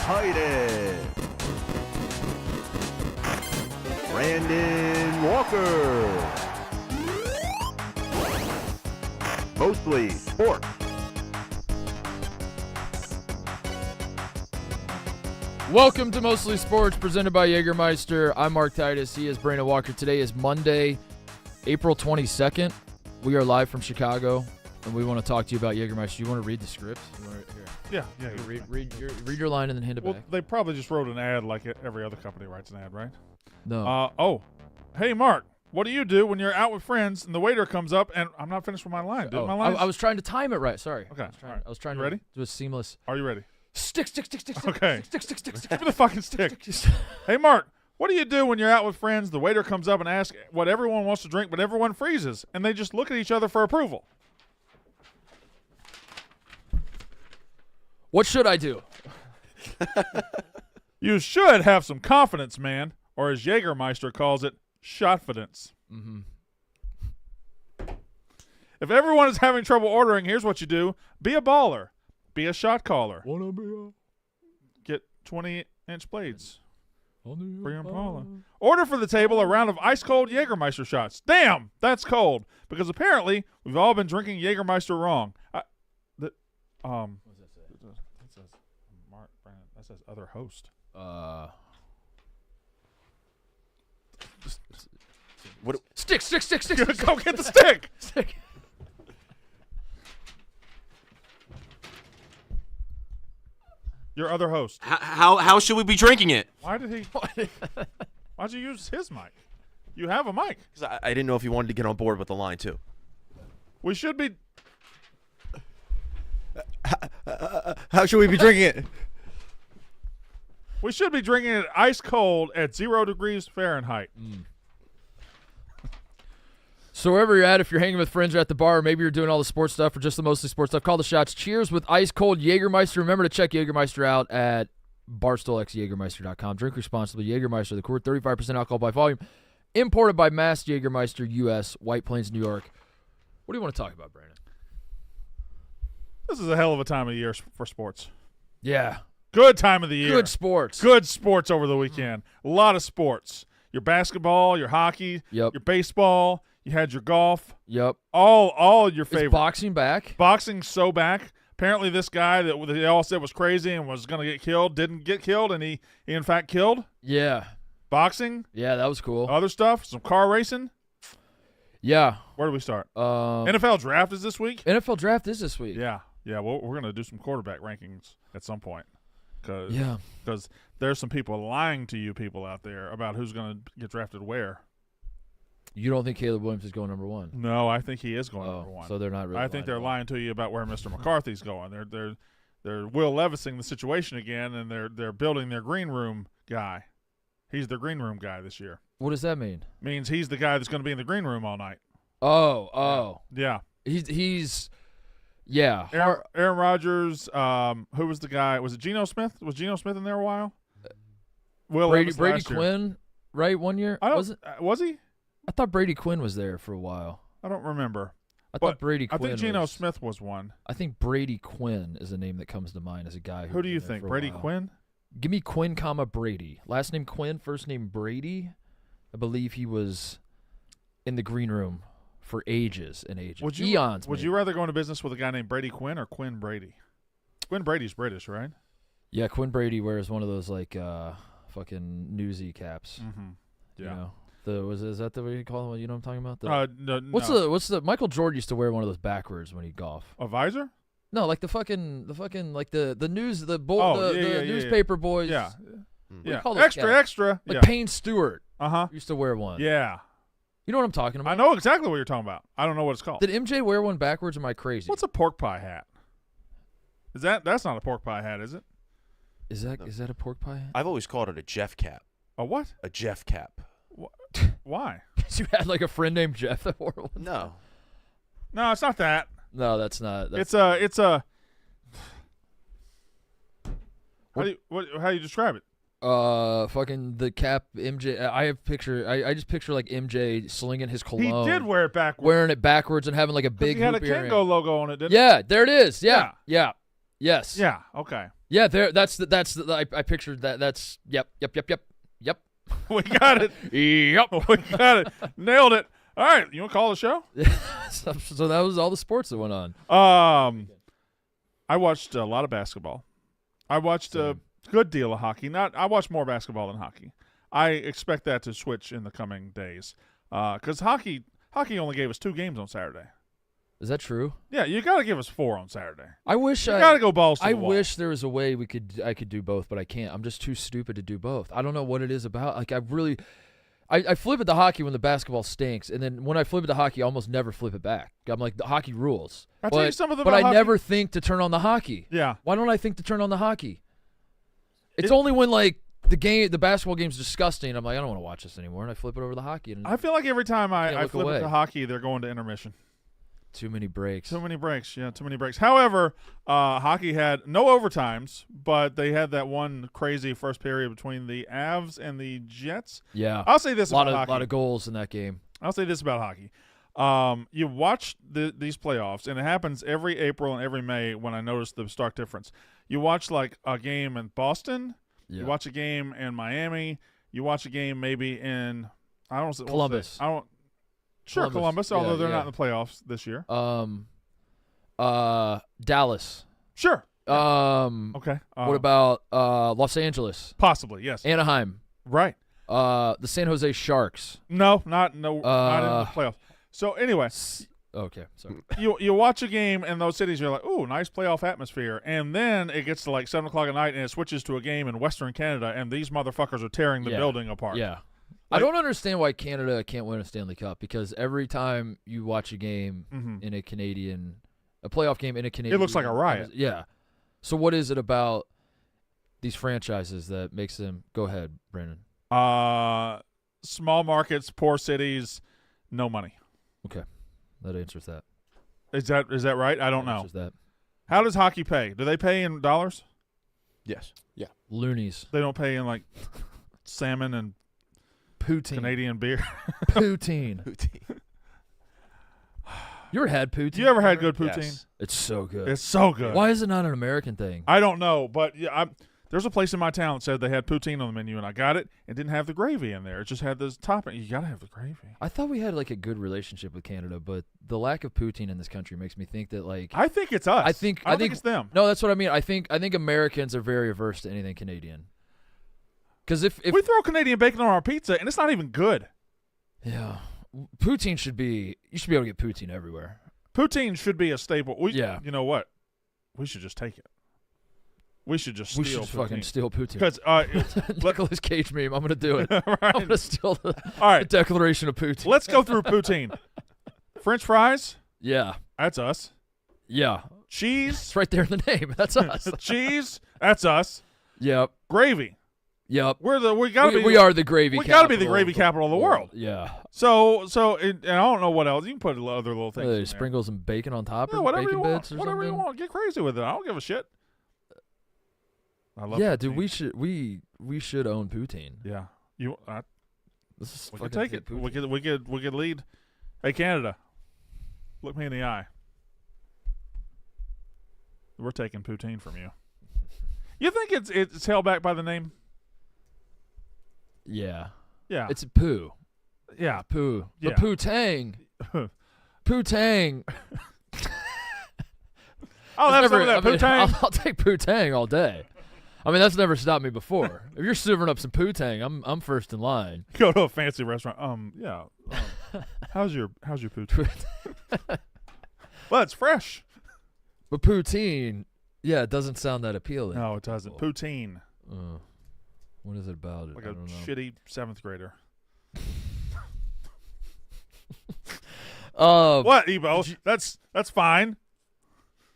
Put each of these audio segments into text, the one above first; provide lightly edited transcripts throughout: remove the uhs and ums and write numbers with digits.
Titus, Brandon Walker. Mostly Sports. Welcome to Mostly Sports, presented by Jägermeister. I'm Mark Titus. He is Brandon Walker. Today is Monday, April 22nd. We are live from Chicago, and we want to talk to you about Jägermeister. You want to read the script? Yeah. Read your line and then hand it back. They probably just wrote an ad like every other company writes an ad, right? No. Hey, Mark, what do you do when you're out with friends and the waiter comes up and I'm not finished with my line, dude? My line. I was trying to time it right. Sorry. Okay. I was trying You to ready? do a seamless. Are you ready? Stick. Okay. Stick. Give me the fucking stick. Hey, Mark, what do you do when you're out with friends, the waiter comes up and asks what everyone wants to drink, but everyone freezes, and they just look at each other for approval? What should I do? You should have some confidence, man, or as Jägermeister calls it, shotfidence. Mm-hmm. If everyone is having trouble ordering, here's what you do. Be a baller. Be a shot caller. Wanna be a Get 20-inch blades for your Impala. baller. Order for the table a round of ice-cold Jägermeister shots. Damn, that's cold. Because apparently we've all been drinking Jägermeister wrong. What does that say? That says Mark Brandon. That says other host. What? Stick. Go get the stick. Stick. Your other host. How should we be drinking it? Why'd you use his mic? You have a mic. 'Cause I didn't know if you wanted to get on board with the line too. We should be. How should we be drinking it? We should be drinking it ice cold at 0 degrees Fahrenheit. So wherever you're at, if you're hanging with friends or at the bar, or maybe you're doing all the sports stuff or just the mostly sports stuff, call the shots. Cheers with ice-cold Jägermeister. Remember to check Jägermeister out at barstoolxjagermeister.com. Drink responsibly. Jägermeister, the core 35% alcohol by volume. Imported by Mass Jägermeister, U.S., White Plains, New York. What do you want to talk about, Brandon? This is a hell of a time of year for sports. Yeah. Good time of the year. Good sports. Good sports over the weekend. A lot of sports. Your basketball, your hockey, Yep. your baseball. You had your golf. Yep. All your Is favorite. boxing back? Boxing's so back. Apparently this guy that they all said was crazy and was going to get killed didn't get killed, and he in fact killed. Yeah. Boxing. Yeah, that was cool. Other stuff. Some car racing. Yeah. Where do we start? NFL NFL draft is this week? draft is this week. Yeah. Well, we're going to do some quarterback rankings at some point. Yeah. Because there's some people lying to you people out there about who's going to get drafted where. You don't think Caleb Williams is going number one? No, I think he is going number one. So they're not really. I think they're lying to you about where Mr. McCarthy's going. They're Will Levising the situation again, and they're building their green room guy. He's their green room guy this year. What does that mean? Means he's the guy that's going to be in the green room all night. Oh. Yeah. He's yeah. Aaron Rodgers. Who was the guy? Was it Geno Smith? Was Geno Smith in there a while? Will Brady Levis last year. Quinn, right? 1 year. Was he? I thought Brady Quinn was there for a while. I don't remember. I thought Brady Quinn. I think Geno Smith was one. I think Brady Quinn is a name that comes to mind as a guy. Who do you think? Brady Quinn? Give me Quinn, Brady. Last name Quinn, first name Brady. I believe he was in the green room for ages and ages. Eons. Would you rather go into business with a guy named Brady Quinn or Quinn Brady? Quinn Brady's British, right? Yeah, Quinn Brady wears one of those like fucking newsy caps. Mm-hmm. Yeah. You know? Is that the way you call them? You know what I'm talking about? No. What's the Michael Jordan used to wear one of those backwards when he golf. A visor? No, like the fucking like the news the newspaper boys. Yeah. Yeah. Extra. Like yeah. Payne Stewart Uh-huh. used to wear one. Yeah. You know what I'm talking about? I know exactly what you're talking about. I don't know what it's called. Did MJ wear one backwards? Or am I crazy? What's a pork pie hat? That's not a pork pie hat, is it? Is that a pork pie hat? I've always called it a Jeff cap. A what? A Jeff cap. Why? You had like a friend named Jeff that wore one. No. No, it's not that. No, that's not. It's a. How do you describe it? Fucking the cap MJ. I just picture like MJ slinging his cologne. He did wear it backwards. Wearing it backwards and having like a big. He had a hoop earring. Kango logo on it, didn't Yeah, there it is. Yeah. Yes. Yeah. Okay. Yeah, there. That's the. I pictured that. That's yep. We got it. Yep. We got it. Nailed it. All right, you want to call the show? So that was all the sports that went on. I watched a lot of basketball. I watched a good deal of hockey. I watched more basketball than hockey. I expect that to switch in the coming days. Because hockey only gave us 2 games on Saturday. Is that true? Yeah, you got to give us 4 on Saturday. I wish You got to go balls to I the wall. wish there was a way I could do both, but I can't. I'm just too stupid to do both. I don't know what it is about. Like I flip it to hockey when the basketball stinks, and then when I flip it to hockey, I almost never flip it back. I'm like, the hockey rules. I'll tell you something but about I hockey. never think to turn on the hockey. Yeah. Why don't I think to turn on the hockey? It's only when like the basketball game's disgusting. I'm like, I don't want to watch this anymore, and I flip it over to the hockey. And I feel like every time I look flip away. it to hockey, they're going to intermission. too many breaks. Too many breaks. Yeah, too many breaks. However, hockey had no overtimes, but they had that one crazy first period between the Avs and the Jets. Yeah, I'll say this about hockey. A lot of goals in that game. I'll say this about hockey. You watch these playoffs, and it happens every April and every May when I notice the stark difference. You watch like a game in Boston. Yeah. You watch a game in Miami. You watch a game maybe in Columbus. Sure, Columbus, although Yeah, they're yeah. not in the playoffs this year. Dallas. Sure. Okay. Okay. What about Los Angeles? Possibly, yes. Anaheim. Right. The San Jose Sharks. Not in the playoffs. So anyway, Okay, sorry. you watch a game in those cities, you're like, ooh, nice playoff atmosphere. And then it gets to like 7 o'clock at night and it switches to a game in Western Canada, and these motherfuckers are tearing the building apart. Yeah. Like- I don't understand why Canada can't win a Stanley Cup, because every time you watch a game in a playoff game in a Canadian, It looks like a riot. Yeah. So what is it about these franchises that makes them? Go ahead, Brandon. Small markets, poor cities, no money. Okay, that answers that. Is that right? I don't know. Answers that. How does hockey pay? Do they pay in dollars? Yes. Yeah. Loonies. They don't pay in like salmon and Poutine. Canadian beer. Poutine. You ever had poutine? You ever had good poutine? Yes. It's so good. It's so good. Why is it not an American thing? I don't know, but yeah, there's a place in my town that said they had poutine on the menu, and I got it. It didn't have the gravy in there. It just had this topping. You gotta have the gravy. I thought we had like a good relationship with Canada, but the lack of poutine in this country makes me think that like I think it's us. I think it's them. No, that's what I mean. I think Americans are very averse to anything Canadian. Because if We throw Canadian bacon on our pizza, and it's not even good. yeah, poutine should be you should be able to get poutine everywhere. Poutine should be a staple. Yeah. You know what? We should just take it. We should just steal We should poutine. fucking steal poutine. Because Nicolas Cage meme. I'm gonna do it. I'm right. gonna steal the All right, Declaration of Poutine. let's go through poutine. French fries, Yeah, that's us. yeah. Cheese, It's right there in the name. That's us. cheese, that's us. Yep. Gravy, Yep. we We are the gravy. we gotta be the capital gravy of capital of the world. Yeah. And I don't know what else. You can put other little things. in there. Sprinkle some bacon on top, Yeah, or whatever bacon you want. bits, or Whatever something. you want. Get crazy with it. I don't give a shit. I love. Yeah, poutine. dude, we should own poutine. Yeah, This is we could fucking take it. good poutine. We could lead. Hey, Canada, look me in the eye. We're taking poutine from you. You think it's held back by the name? Yeah. Yeah. It's poo. yeah. Poo. The Yeah. poo-tang. Poo-tang. I'll have some of that poutine. I'll take poo-tang all day. I mean, that's never stopped me before. If you're serving up some poo-tang, I'm first in line. Go to a fancy restaurant. Yeah. How's your poutine? Well, it's fresh. But poutine, yeah, it doesn't sound that appealing. No, it doesn't. Poutine. What is it about it? Like I a don't know. shitty 7th grader. What, Ebo? That's fine.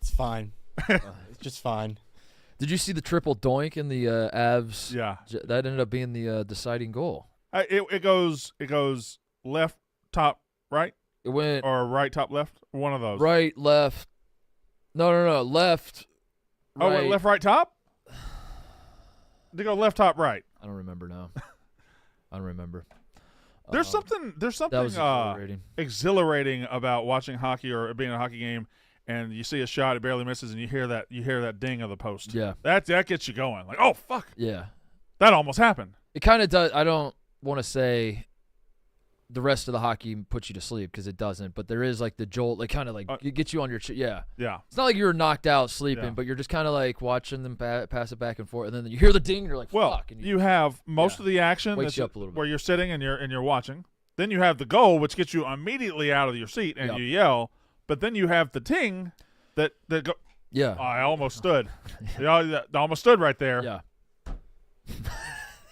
It's fine. It's just fine. Did you see the triple doink in the Avs? Yeah. That ended up being the deciding goal. It goes left, top, right, It went or right, top, left. One of those. right, left. No. Left. Oh, Right. wait, left, right, top. They go left, top, right. I don't remember now. I don't remember. There's Um, something That was exhilarating. exhilarating about watching hockey or being a hockey game, and you see a shot, it barely misses, and you hear that ding of the post. Yeah. That gets you going. Like, oh fuck, Yeah. that almost happened. It kind of does. I don't want to say the rest of the hockey puts you to sleep because it doesn't, but there is like the jolt, like kind of like it gets you on your yeah. Yeah. It's not like you're knocked out sleeping, but you're just kind of like watching them pass it back and forth, and then you hear the ding, and you're like, Well, fuck. And you have most of the action wakes you up a little bit. where you're sitting and you're watching. Then you have the goal, which gets you immediately out of your seat and you yell. But then you have the ting that go. Yeah. Oh, I almost stood. I almost stood right there. Yeah.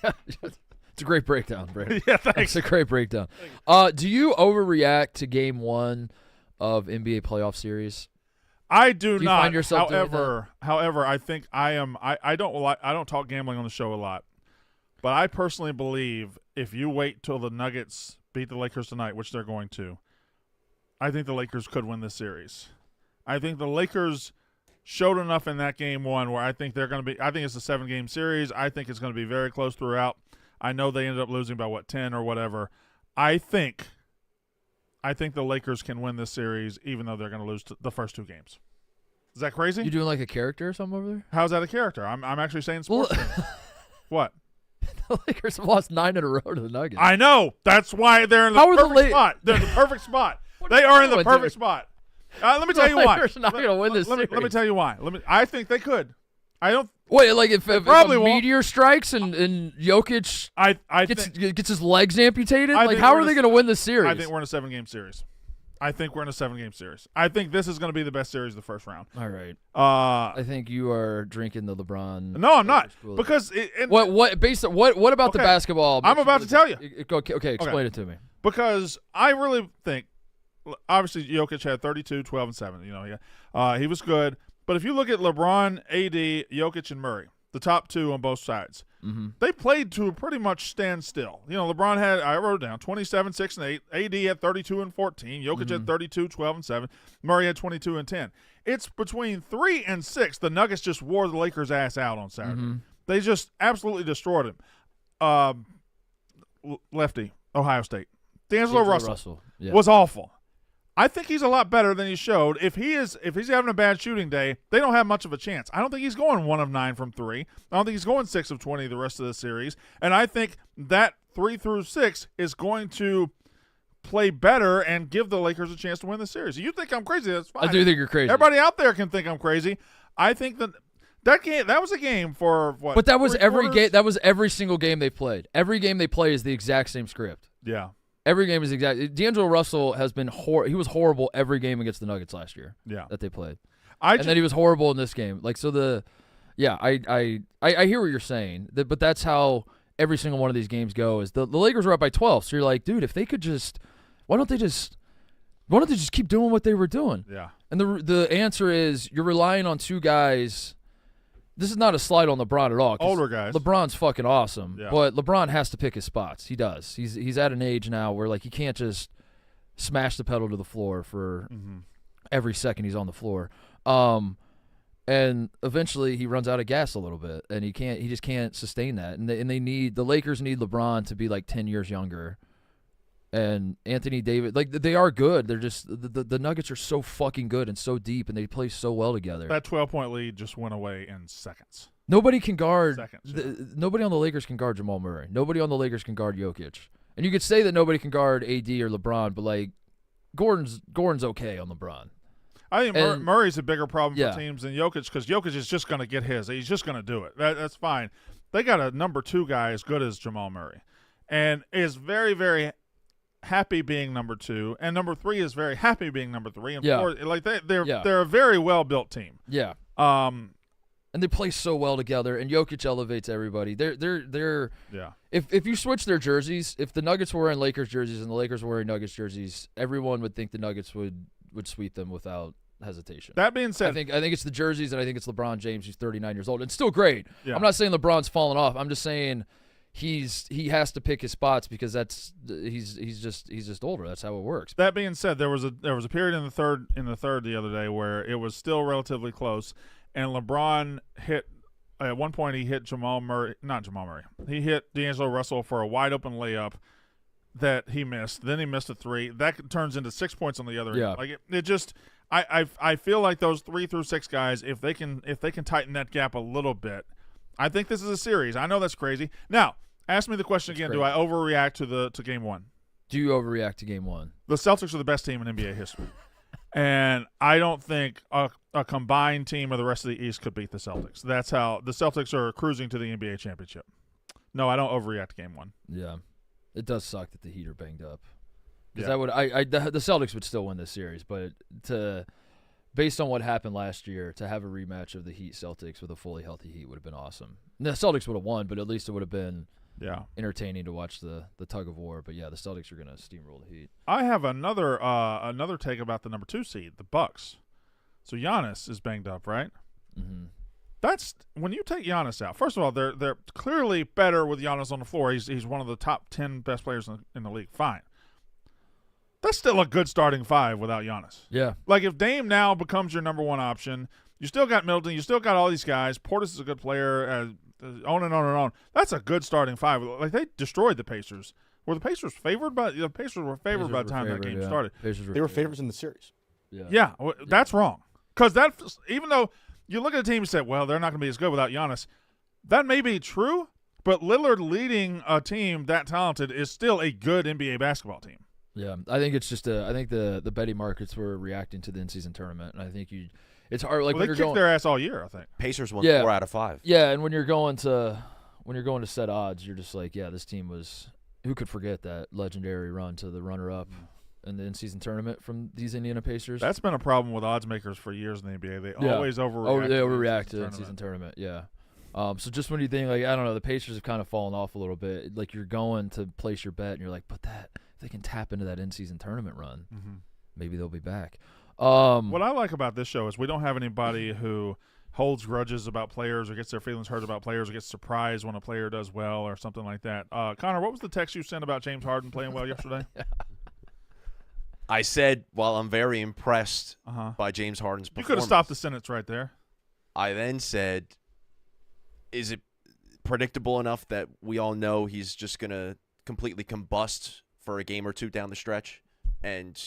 It's a great breakdown, Brandon. Yeah, thanks. It's a great breakdown. Do you overreact to Game 1 of NBA playoff series? I do you not. Find yourself However, I think I am. I don't talk gambling on the show a lot, but I personally believe if you wait till the Nuggets beat the Lakers tonight, which they're going to, I think the Lakers could win this series. I think the Lakers showed enough in that Game 1 where I think they're going to be. I think it's a 7-game series. I think it's going to be very close throughout. I know they ended up losing by 10 or whatever. I think the Lakers can win this series, even though they're going to lose the first 2 games. Is that crazy? You doing like a character or something over there? How's that a character? I'm actually saying sports. What? The Lakers have lost 9 in a row to the Nuggets. I know. That's why they're in the perfect spot. They're in the perfect spot. They are in the perfect spot. Let me tell you why. Lakers not going to win this series. Let me tell you why. I think they could. I don't. Wait, like if a probably meteor strikes and Jokic gets his legs amputated, like how are they going to win this series? I think we're in a 7-game series. I think this is going to be the best series of the first round. All right. I think you are drinking the LeBron. No, I'm not. Because what about the basketball? I'm about to tell you. Okay, explain it to me. Because I really think, obviously, Jokic had 32, 12, and 7. You know, he was good. But if you look at LeBron, AD, Jokic, and Murray, the top 2 on both sides, they played to pretty much stand still. You know, LeBron had, I wrote it down, 27, 6, and 8. AD had 32 and 14. Jokic had 32, 12, and 7. Murray had 22 and 10. It's between 3 and 6. The Nuggets just wore the Lakers' ass out on Saturday. They just absolutely destroyed him. Lefty, Ohio State. D'Angelo Russell was awful. I think he's a lot better than he showed. If he's having a bad shooting day, they don't have much of a chance. I don't think he's going 1 of 9 from 3. I don't think he's going 6 of 20 the rest of the series. And I think that 3 through 6 is going to play better and give the Lakers a chance to win the series. You think I'm crazy? That's fine. I do think you're crazy. Everybody out there can think I'm crazy. I think that was a game for what? But that was every game. That was every single game they played. Every game they play is the exact same script. Yeah. Every game is exact. D'Angelo Russell has been he was horrible every game against the Nuggets last year. Yeah, that they played, and then he was horrible in this game. Like so, I hear what you're saying, but that's how every single one of these games go. Is the Lakers were up by 12, so you're like, dude, if they could just, why don't they just keep doing what they were doing? Yeah, and the answer is you're relying on 2 guys. This is not a slide on LeBron at all. Older guys. LeBron's fucking awesome, yeah. But LeBron has to pick his spots. He does. He's at an age now where like he can't just smash the pedal to the floor for every second he's on the floor. And eventually he runs out of gas a little bit, and he just can't sustain that. And the Lakers need LeBron to be like 10 years younger. And Anthony Davis, like they are good. They're just the Nuggets are so fucking good and so deep, and they play so well together. That 12-point lead just went away in seconds. Nobody can guard. Nobody on the Lakers can guard Jamal Murray. Nobody on the Lakers can guard Jokic. And you could say that nobody can guard AD or LeBron, but like Gordon's okay on LeBron. I think Murray's a bigger problem for teams than Jokic because Jokic is just going to get his. He's just going to do it. That's fine. They got a number 2 guy as good as Jamal Murray, and is very, very happy being number 2, and number 3 is very happy being number 3. And 4, like they're a very well built team. Yeah. And they play so well together, and Jokic elevates everybody. They're If you switch their jerseys, if the Nuggets were wearing Lakers jerseys and the Lakers were wearing Nuggets jerseys, everyone would think the Nuggets would sweep them without hesitation. That being said, I think it's the jerseys, and I think it's LeBron James, who's 39 years old and still great. Yeah. I'm not saying LeBron's fallen off. I'm just saying he has to pick his spots because he's just older. That's how it works. That being said, there was a period in the third the other day where it was still relatively close, and LeBron hit at one point. He hit He hit D'Angelo Russell for a wide open layup that he missed. Then he missed a 3. That turns into 6 points on the other end. Like it just, I feel like those 3 through 6 guys, if they can tighten that gap a little bit, I think this is a series. I know that's crazy. Now, ask me the question again. crazy. Do I overreact to Game 1? Do you overreact to Game 1? The Celtics are the best team in NBA history. And I don't think a combined team of the rest of the East could beat the Celtics. That's how the Celtics are cruising to the NBA championship. No, I don't overreact to Game 1. Yeah. It does suck that the Heat are banged up. Because Yeah. the Celtics would still win this series, but based on what happened last year, to have a rematch of the Heat Celtics with a fully healthy Heat would have been awesome. The Celtics would have won, but at least it would have been entertaining to watch the tug of war. But yeah, the Celtics are going to steamroll the Heat. I have another take about the number 2 seed, the Bucks. So Giannis is banged up, right? Mm-hmm. That's when you take Giannis out. First of all, they're clearly better with Giannis on the floor. He's one of the top 10 best players in the league. Fine. That's still a good starting 5 without Giannis. Yeah. Like if Dame now becomes your number 1 option, you still got Middleton, you still got all these guys. Portis is a good player, on and on and on. That's a good starting 5. Like they destroyed the Pacers. Were the Pacers favored? The Pacers were favored by the time that game started. They were favorites in the series. Yeah, that's wrong. Because even though you look at the team and say, well, they're not going to be as good without Giannis, that may be true, but Lillard leading a team that talented is still a good NBA basketball team. Yeah, I think it's just I think the betting markets were reacting to the in-season tournament, and I think it's hard. Like Well, when they you're kicked their ass all year, I think. Pacers won Yeah. 4 out of 5. Yeah, and when you're going to set odds, you're just like, yeah, this team was. Who could forget that legendary run to the runner-up in the in-season tournament from these Indiana Pacers? That's been a problem with odds makers for years in the NBA. They always overreact. They overreact to the the in-season tournament. Yeah. So just when you think like I don't know, the Pacers have kind of fallen off a little bit. Like you're going to place your bet, and you're like, but if they can tap into that in-season tournament run, maybe they'll be back. What I like about this show is we don't have anybody who holds grudges about players or gets their feelings hurt about players or gets surprised when a player does well or something like that. Connor, what was the text you sent about James Harden playing well yesterday? I said, while I'm very impressed by James Harden's You performance. could have stopped the sentence right there. I then said, is it predictable enough that we all know he's just going to completely combust for a game or 2 down the stretch? And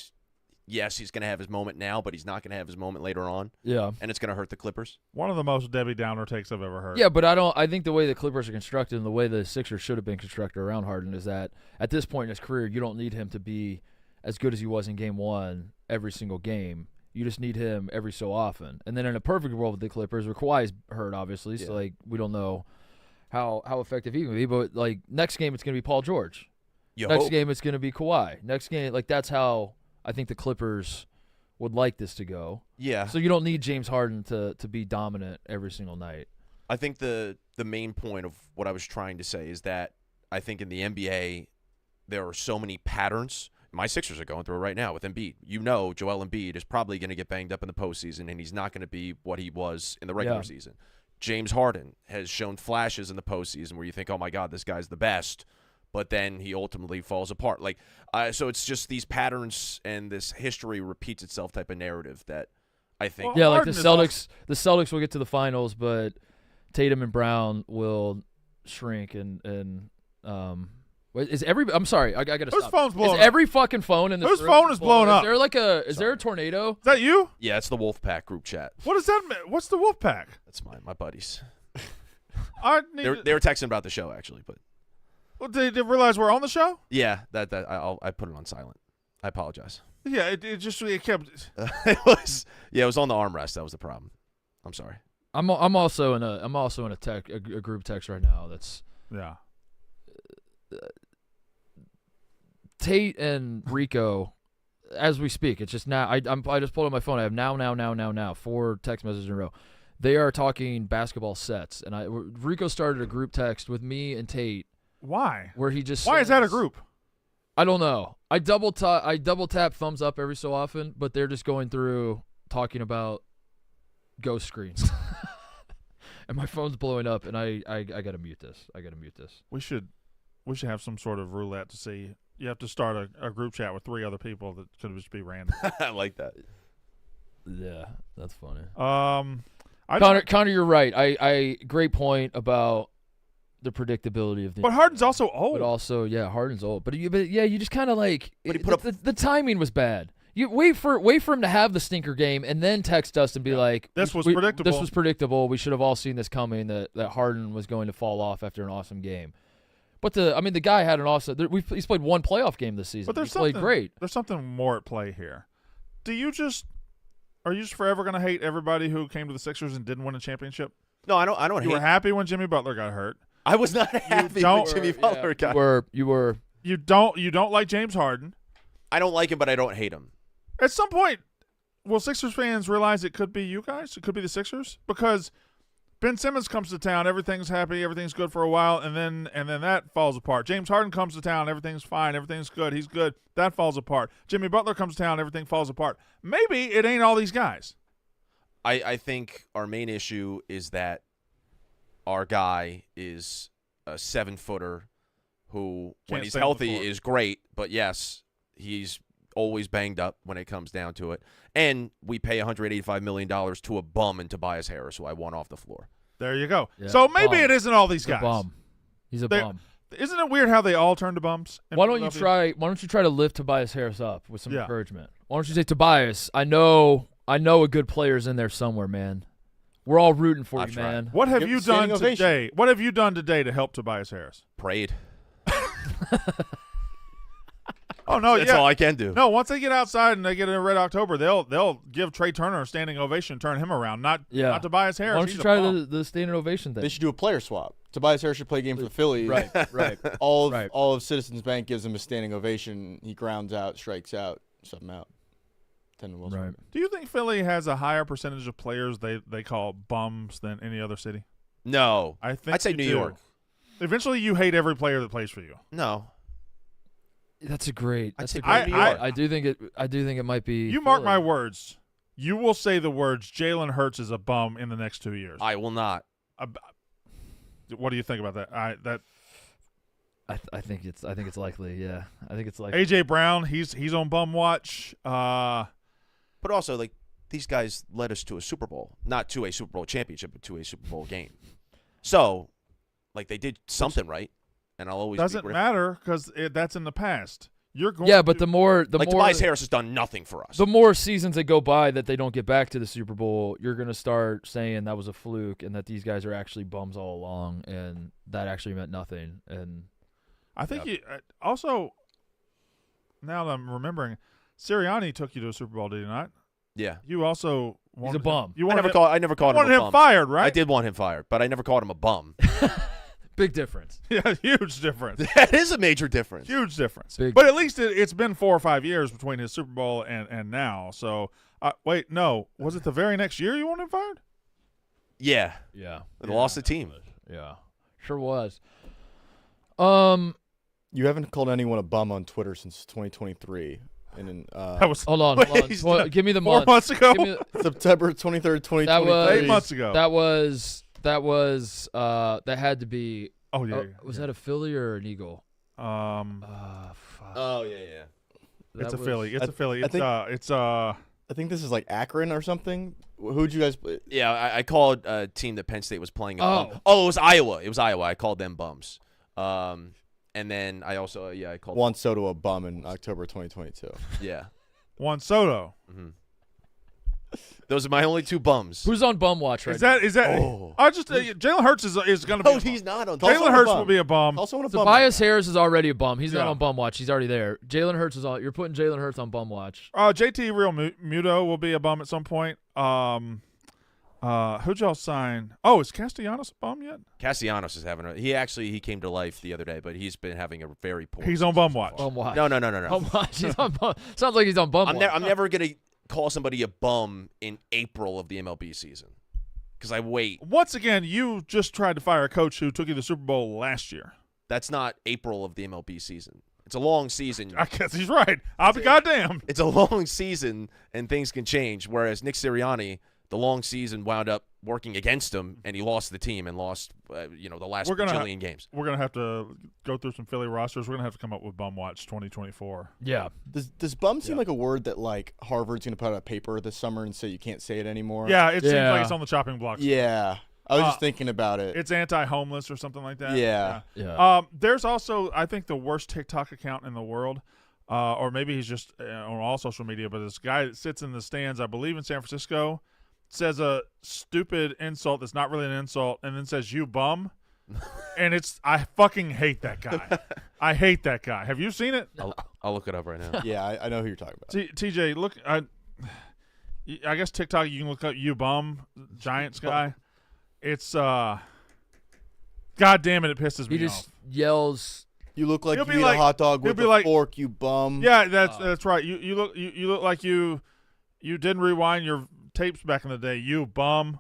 yes, he's going to have his moment now, but he's not going to have his moment later on. Yeah. And it's going to hurt the Clippers. One of the most Debbie Downer takes I've ever heard. Yeah, but I think the way the Clippers are constructed and the way the Sixers should have been constructed around Harden is that at this point in his career, you don't need him to be as good as he was in Game 1 every single game. You just need him every so often. And then in a perfect world with the Clippers, where Kawhi's hurt, obviously, so like we don't know how effective he can be. But like next game, it's going to be Paul George. Next game, it's going to be Kawhi. Next game, like that's how I think the Clippers would like this to go. Yeah. So you don't need James Harden to be dominant every single night. I think the main point of what I was trying to say is that I think in the NBA there are so many patterns. My Sixers are going through it right now with Embiid. You know Joel Embiid is probably going to get banged up in the postseason, and he's not going to be what he was in the regular season. James Harden has shown flashes in the postseason where you think, oh, my God, this guy's the best, but then he ultimately falls apart. Like, so it's just these patterns and this history repeats itself type of narrative that I think. Well, Yeah, like the Harden Celtics will get to the finals, but Tatum and Brown will shrink and is every? I'm sorry, I gotta Whose stop. phone's blowing Is up? every fucking phone in this Whose room phone is blowing up? Is there like is there a tornado? Is that you? Yeah, it's the Wolfpack group chat. What does that mean? What's the Wolfpack? That's my buddies. I need They were texting about the show, actually, but well, they realize we're on the show? yeah, that I put it on silent. I apologize. Yeah, it kept. It was on the armrest. That was the problem. I'm sorry. I'm also in a group text right now that's Yeah. Tate and Rico, as we speak. It's just now. I just pulled up my phone. I have now 4 text messages in a row. They are talking basketball sets, and Rico started a group text with me and Tate. Why? Where he just Why is that a says- group? I don't know. I double tap thumbs up every so often, but they're just going through talking about ghost screens. And my phone's blowing up, and I gotta mute this. We should have some sort of roulette to see. You have to start a group chat with 3 other people that could just be random. I like that. Yeah, that's funny. Connor, you're right. I great point about the predictability of the. but Harden's also old. But also, yeah, Harden's old. But you just kind of like. But he put up the timing was bad. You wait for him to have the stinker game and then text us and be like, This was predictable. This was predictable. We should have all seen this coming. That Harden was going to fall off after an awesome game. But the guy had an awesome. He's played one playoff game this season. But He's played great. There's something more at play here. Are you just forever going to hate everybody who came to the Sixers and didn't win a championship? No, I don't You hate. were happy when Jimmy Butler got hurt. I was not happy don't- when Jimmy Butler got. You were. You don't like James Harden. I don't like him, but I don't hate him. At some point, will Sixers fans realize it could be you guys? It could be the Sixers? Because Ben Simmons comes to town, everything's happy, everything's good for a while, and then that falls apart. James Harden comes to town, everything's fine, everything's good, he's good. That falls apart. Jimmy Butler comes to town, everything falls apart. Maybe it ain't all these guys. I think our main issue is that our guy is a 7-footer who, when Can't he's stay on the healthy, floor. is great. But, yes, he's always banged up when it comes down to it. And we pay $185 million to a bum in Tobias Harris, who I want off the floor. There you go. Yeah, So maybe bum. it isn't all these He's a guys. bum. He's a They're- bum. Isn't it weird how they all turn to bums? in Why don't you Philadelphia? try to lift Tobias Harris up with some Yeah. encouragement? Why don't you say, Tobias, I know a good player's in there somewhere, man. We're all rooting for I've you, tried. man. What have Give you him standing done ovation. today? What have you done today to help Tobias Harris? Prayed. Oh no, That's yeah. all I can do. No, once they get outside and they get in Red October, they'll give Trey Turner a standing ovation, turn him around, not Tobias Harris. Why don't He's you a try bum. the standing ovation thing? They should do a player swap. Tobias Harris should play a game for the Phillies. Right. All Right. of Citizens Bank gives him a standing ovation. He grounds out, strikes out, sub him out. 10 Wilson. Right. Do you think Philly has a higher percentage of players they call bums than any other city? No. I think I'd say you New do. York. Eventually, you hate every player that plays for you. No. That's a great. I'd That's say a great. New York. I do think it might be. You mark Philly. my words. You will say the words Jalen Hurts is a bum in the next 2 years. I will not. What do you think about that? I think it's likely. Yeah, I think it's likely. AJ Brown, he's on bum watch. But also, like, these guys led us to a Super Bowl. Not to a Super Bowl championship, but to a Super Bowl game. So, like, they did something right, and I'll always Doesn't be matter because that's in the past. You're going. Yeah, but to, the more Tobias Harris has done nothing for us. the more seasons that go by that they don't get back to the Super Bowl, you're gonna start saying that was a fluke and that these guys are actually bums all along, and that actually meant nothing. And I think you also. Now that I'm remembering, Sirianni took you to a Super Bowl, did he not? Yeah. You also he's wanted a bum. You I wanted never called wanted him him a bum. fired, right? I did want him fired, but I never called him a bum. Big difference. Yeah, huge difference. That is a major difference. Huge difference. Big But at least it's been 4 or 5 years between his Super Bowl and now. So, wait, no. Was it the very next year you wanted him fired? Yeah. Yeah. They lost the team. Yeah. Sure was. You haven't called anyone a bum on Twitter since 2023. And in That was Hold on. Wait, Well, give me the 4 month. months ago. Give me September 23rd, 2023. That was 8 months ago. that had to be. Oh yeah. Was that a Philly or an Eagle? Fuck. Oh, yeah. It's a was- Philly. It's a Philly. I It's think- I think this is like Akron or something. Who'd you guys play? Yeah, I called a team that Penn State was playing. Oh. Oh, it was Iowa. It was Iowa. I called them bums. And then I also, I called. Juan Soto a bum in October 2022. Yeah. Juan Soto. Those are my only two bums. Who's on bum watch right Is that? Oh. I just Jalen Hurts is going to be. No, a bum. he's not on. Also Jalen a Hurts bum. will be a bum. Also, on a now? bum. Tobias Harris is already a bum. He's not Yeah. on bum watch. He's already there. Jalen Hurts is on. You're putting Jalen Hurts on bum watch. JT Real Muto will be a bum at some point. Who'd y'all sign? Oh, is Castellanos a bum yet? Castellanos is having he came to life the other day, but he's been having a very poor. He's on bum watch. Bum watch. No. Bum watch. He's on bum. Sounds like he's on bum watch. I'm never gonna call somebody a bum in April of the MLB season because I wait. Once again, you just tried to fire a coach who took you to the Super Bowl last year. That's not April of the MLB season. It's a long season. I guess he's right. I'll be goddamn. It's a long season, and things can change. Whereas Nick Sirianni, the long season wound up working against him, and he lost the team and lost, the last bajillion games. We're gonna have to go through some Philly rosters. We're gonna have to come up with bum watch 2024. Yeah. Does bum seem like a word that like Harvard's going to put out a paper this summer and say you can't say it anymore? Yeah, it seems Yeah. like it's on the chopping block. Yeah. I was just thinking about it. It's anti-homeless or something like that. Yeah. Yeah. There's also, I think, the worst TikTok account in the world. or maybe he's just on all social media, but this guy that sits in the stands, I believe in San Francisco, says a stupid insult that's not really an insult, and then says, "You bum." And I fucking hate that guy. I hate that guy. Have you seen it? I'll look it up right now. Yeah, I know who you're talking about. TJ, look, I guess TikTok, you can look up "You bum" Giants guy. It's God damn it pisses me He just off. yells. You look like He'll you be eat like- a hot dog he'll with be a like- fork, you bum. Yeah, that's right. You look like you didn't rewind your tapes back in the day. You bum.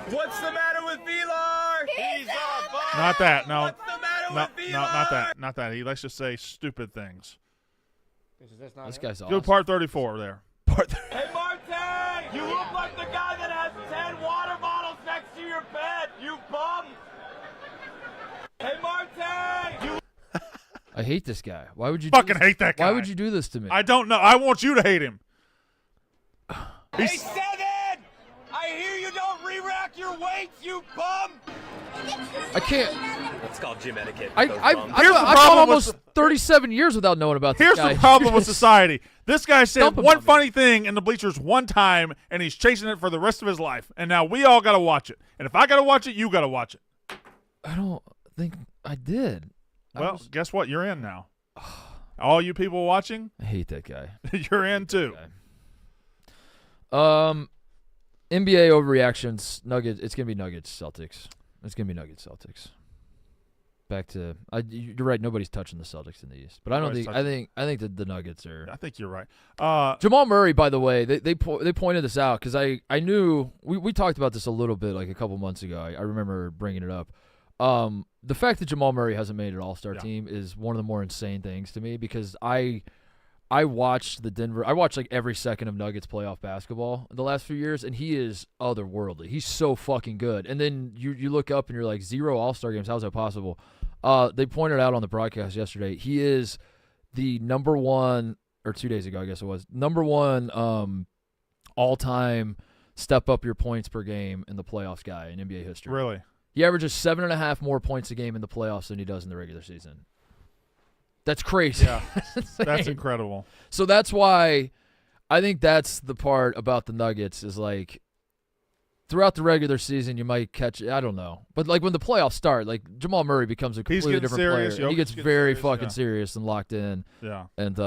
What's the matter with Vilar? He's a bum. Not that. No. What's the matter No, with Vilar? not that. Not that. He likes to say stupid things. This guy's Do awesome. part 34 there. Hey, Marte! You look like the guy that has 10 water bottles next to your bed, you bum! Hey, Marte! You I hate this guy. Why would you Fucking hate that guy. Why would you do this to me? I don't know. I want you to hate him. Hey, Seven! I hear you don't re-rack your weights, you bum! I can't. It's called gym etiquette. I've Here's the gone problem with almost 37 years without knowing about this Here's guy. the problem with society. This guy said Dump him one on me. funny thing in the bleachers one time, and he's chasing it for the rest of his life. And now we all got to watch it. And if I got to watch it, you got to watch it. I don't think I did. Well, guess what? You're in now. All you people watching, I hate that guy. you're in too. NBA overreactions. Nuggets. It's gonna be Nuggets Celtics. It's gonna be Nuggets Celtics. Back to you're right. Nobody's touching the Celtics in the East, but I don't Nobody's think. I think that the Nuggets are. I think you're right. Jamal Murray, by the way, they pointed this out because I knew we talked about this a little bit like a couple months ago. I remember bringing it up. The fact that Jamal Murray hasn't made an All-Star team is one of the more insane things to me because I watched like every second of Nuggets playoff basketball in the last few years, and he is otherworldly. He's so fucking good. And then you look up and you're like, 0 All-Star games. How is that possible? They pointed out on the broadcast yesterday, he is the number one, or 2 days ago, I guess it was, number one all-time step up your points per game in the playoffs guy in NBA history. Really? He averages 7.5 more points a game in the playoffs than he does in the regular season. That's crazy. Yeah. That's incredible. So that's why I think that's the part about the Nuggets is like throughout the regular season you might catch I don't know. But like when the playoffs start, like Jamal Murray becomes a completely getting different serious, player. And he Jokic's gets getting very serious, fucking yeah. serious and locked in. Yeah. And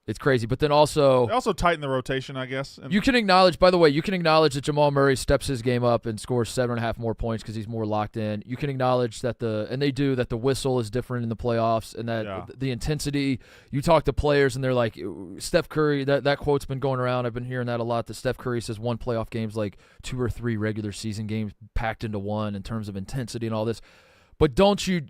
it's crazy. But then also They also tighten the rotation, I guess. And you can acknowledge, by the way, that Jamal Murray steps his game up and scores 7.5 more points because he's more locked in. You can acknowledge that the whistle is different in the playoffs and that the intensity. You talk to players and they're like, Steph Curry, that quote's been going around. I've been hearing that a lot. That Steph Curry says one playoff game's like 2 or 3 regular season games packed into one in terms of intensity and all this. But don't you